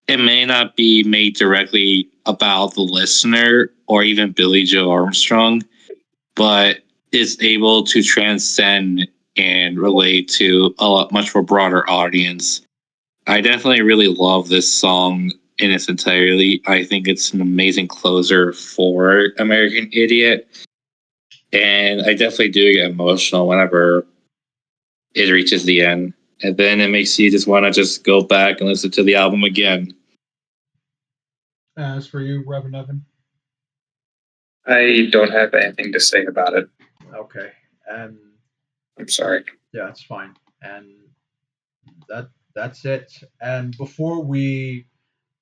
it may not be made directly about the listener or even Billy Joe Armstrong, but is able to transcend and relate to a lot much more broader audience. I definitely really love this song in its entirety. I think it's an amazing closer for American Idiot, and I definitely do get emotional whenever it reaches the end. And then it makes you just want to just go back and listen to the album again. As for you, RevinEvan. I don't have anything to say about it. Okay, and I'm sorry. yeah, it's fine. And that's it. And before we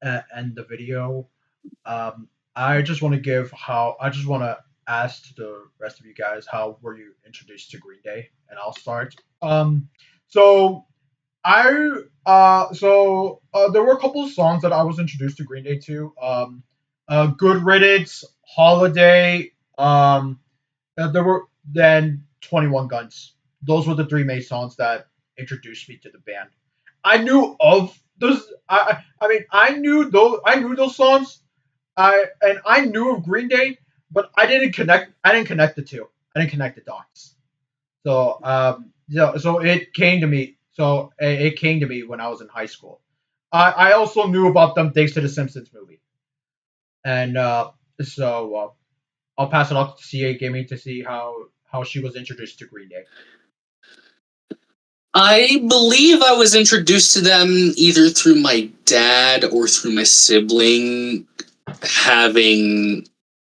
end the video, I just want to ask the rest of you guys, how were you introduced to Green Day? And I'll start. So there were a couple of songs that I was introduced to Green Day to. Good Riddance, Holiday. There were then 21 Guns. Those were the three main songs that introduced me to the band. I knew of those. I mean, I knew those. I knew those songs. I knew of Green Day, but I didn't connect. I didn't connect the two. I didn't connect the dots. So it came to me. So it came to me when I was in high school. I also knew about them thanks to the Simpsons movie, and I'll pass it off to CAGaming to see how she was introduced to Green Day. I believe I was introduced to them either through my dad or through my sibling having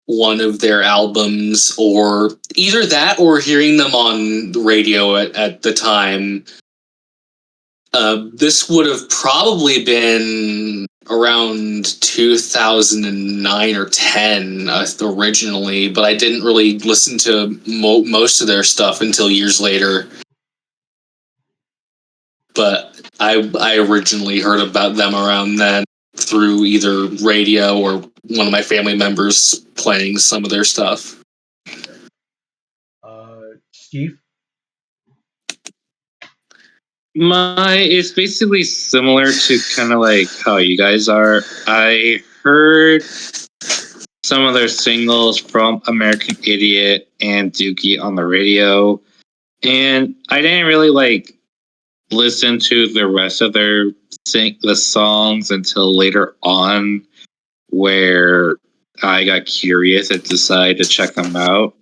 one of their albums, or either that or hearing them on the radio at the time. This would have probably been around 2009 or 10 originally, but I didn't really listen to most of their stuff until years later. But I originally heard about them around then through either radio or one of my family members playing some of their stuff. Steve. It's basically similar to kind of like how you guys are. I heard some of their singles from American Idiot and Dookie on the radio, and I didn't really like listen to the rest of the songs until later on, where I got curious and decided to check them out.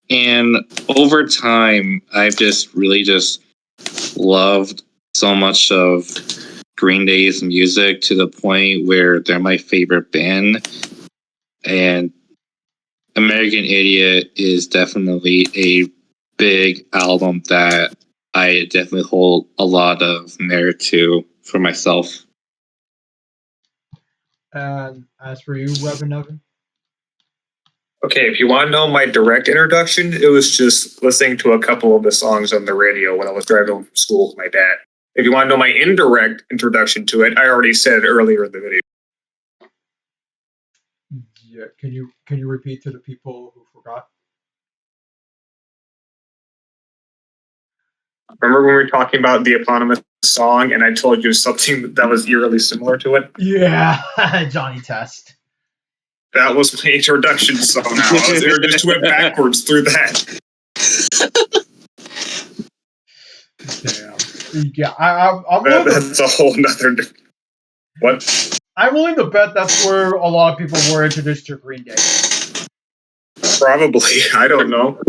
And over time, I've just really just loved so much of Green Day's music to the point where they're my favorite band. And American Idiot is definitely a big album that I definitely hold a lot of merit to for myself. And as for you, RevinEvan? Okay, if you want to know my direct introduction, it was just listening to a couple of the songs on the radio when I was driving home from school with my dad. If you want to know my indirect introduction to it, I already said it earlier in the video. Yeah, can you repeat to the people who forgot? Remember when we were talking about the eponymous song and I told you something that was eerily similar to it? Yeah, Johnny Test. That was my introduction song. I was introduced to it backwards through that. Damn. Yeah, I'm willing That's a whole nother. What? I'm willing to bet that's where a lot of people were introduced to Green Day. Probably. I don't know.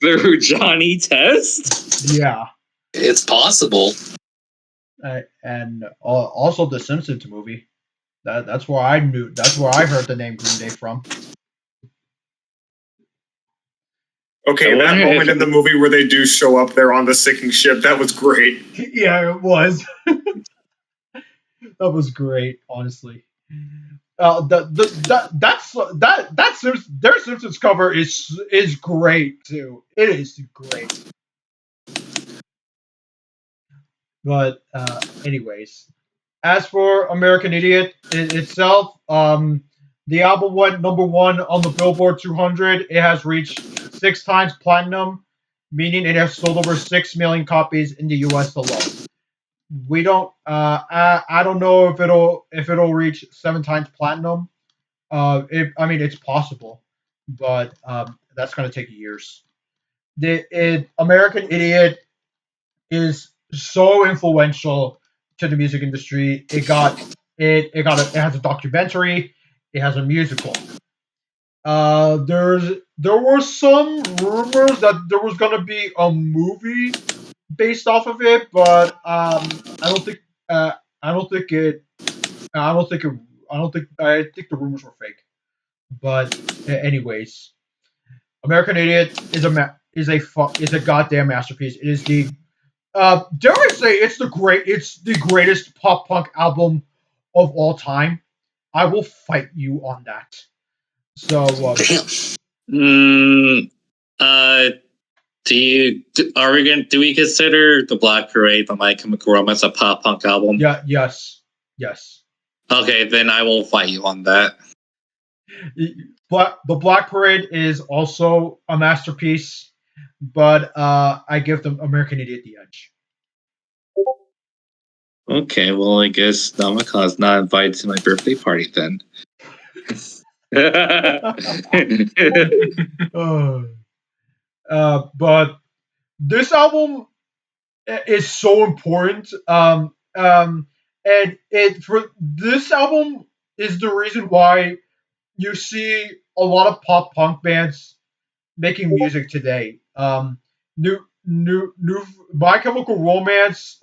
Through Johnny Test? Yeah. It's possible. And also the Simpsons movie. That's where I knew. That's where I heard the name Green Day from. Okay, that moment in the movie where they do show up there on the sinking ship, that was great. Yeah, it was. That was great, honestly. Their Simpsons cover is great too. It is great. But anyways, as for American Idiot itself, the album went #1 on the Billboard 200. It has reached 6 times platinum, meaning it has sold over 6 million copies in the U.S. alone. We don't. I don't know if it'll reach 7 times platinum. I mean, it's possible, but that's gonna take years. American Idiot is so influential to the music industry. It has a documentary. It has a musical. There were some rumors that there was gonna be a movie based off of it, but I don't think uh, I don't think it I don't think it I think the rumors were fake. But anyways, American Idiot is a goddamn masterpiece. It is the dare I say it's the greatest pop punk album of all time. I will fight you on that. So Do we consider the Black Parade by My Chemical Romance a pop punk album? yeah, yes. Okay, then I will fight you on that. But the Black Parade is also a masterpiece, but I give them American Idiot the edge. Okay, well, I guess Namaka's not invited to my birthday party then. But this album is so important. And it for this album is the reason why you see a lot of pop punk bands making music today. New My Chemical Romance.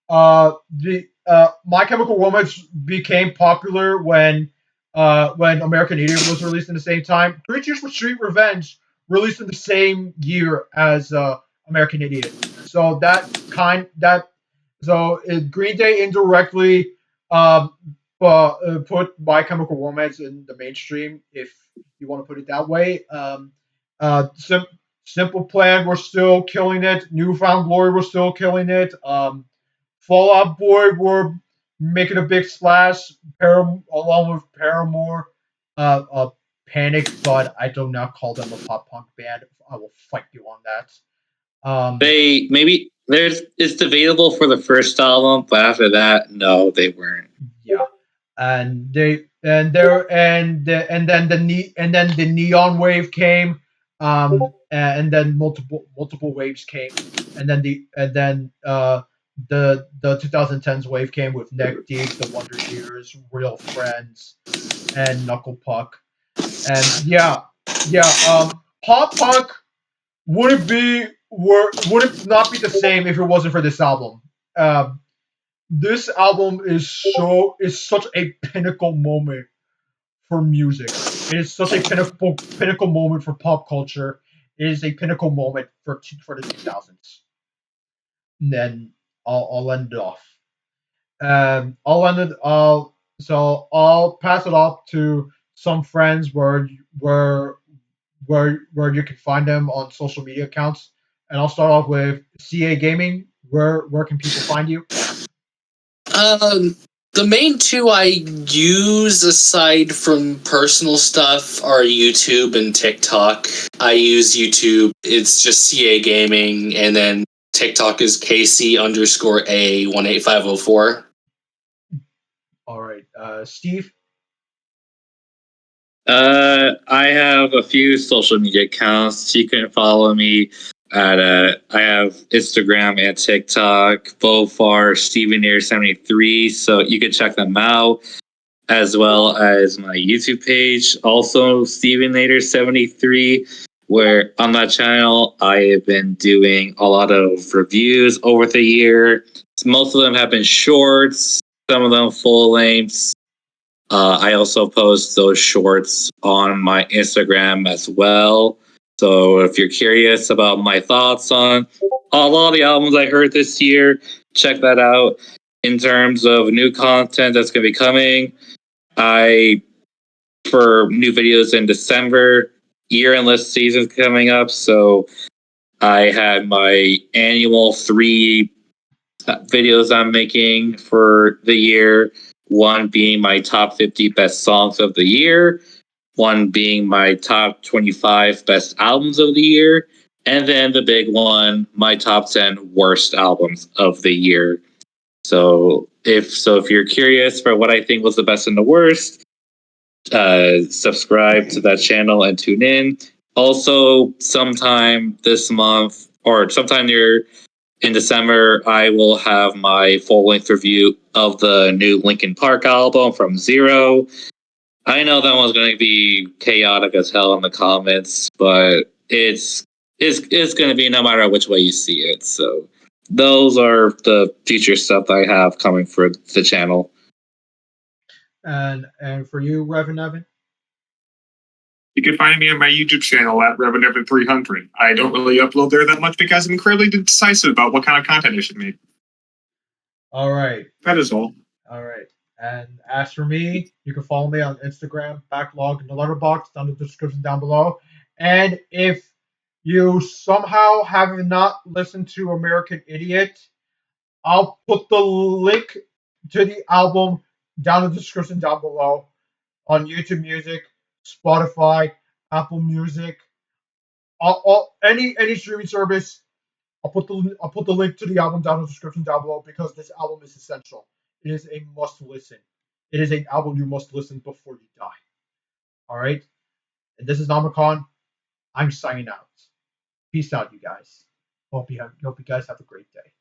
The My Chemical Romance became popular when American Idiot was released in the same time. 3 Cheers for Street Revenge released in the same year as American Idiot. So Green Day indirectly put My Chemical Romance in the mainstream, if you want to put it that way. Simple Plan were still killing it. Newfound Glory were still killing it. Fall Out Boy were making a big splash, along with Paramore. Panic, but I do not call them a pop punk band. I will fight you on that. It's debatable for the first album, but after that, no, they weren't. Yeah, and then the neon wave came, and then multiple waves came, and then the 2010s wave came with Neck Deep, The Wonder Years, Real Friends, and Knuckle Puck, and pop punk wouldn't not be the same if it wasn't for this album. this album is such a pinnacle moment for music. It is such a pinnacle moment for pop culture. It is a pinnacle moment for the 2000s. And then I'll end it off. I'll end it. So I'll pass it off to some friends where you can find them on social media accounts. And I'll start off with CAGaming. Where can people find you? The main two I use aside from personal stuff are YouTube and TikTok. I use YouTube, it's just CA Gaming, and then TikTok is KC_A18504. All right, Steve. I have a few social media accounts. You can follow me at I have Instagram and TikTok. Both are Stevenator73, so you can check them out, as well as my YouTube page, also Stevenator73, where on that channel I have been doing a lot of reviews over the year. Most of them have been shorts, some of them full lengths. I also post those shorts on my Instagram as well. So if you're curious about my thoughts on a lot of the albums I heard this year, check that out. In terms of new content that's going to be coming, for new videos in December, year-end list season coming up. So I had my annual 3 videos I'm making for the year. One being my top 50 best songs of the year, one being my top 25 best albums of the year, and then the big one, my top 10 worst albums of the year. So if you're curious for what I think was the best and the worst, subscribe to that channel and tune in. Also, sometime this month or sometime near in December, I will have my full length review of the new Linkin Park album from Zero. I know that one's going to be chaotic as hell in the comments, but it's going to be no matter which way you see it. So those are the future stuff I have coming for the channel. And for you, RevinEvan. You can find me on my YouTube channel at RevinEvan300. I don't really upload there that much because I'm incredibly decisive about what kind of content I should make. All right. That is all. All right. And as for me, you can follow me on Instagram, backlog in the letterbox down in the description down below. And if you somehow have not listened to American Idiot, I'll put the link to the album down in the description down below on YouTube Music, Spotify, Apple Music, any streaming service. I'll put the link to the album down in the description down below because this album is essential. It is a must listen. It is an album you must listen before you die. All right. And this is Namacon. I'm signing out. Peace out, you guys. Hope you guys have a great day.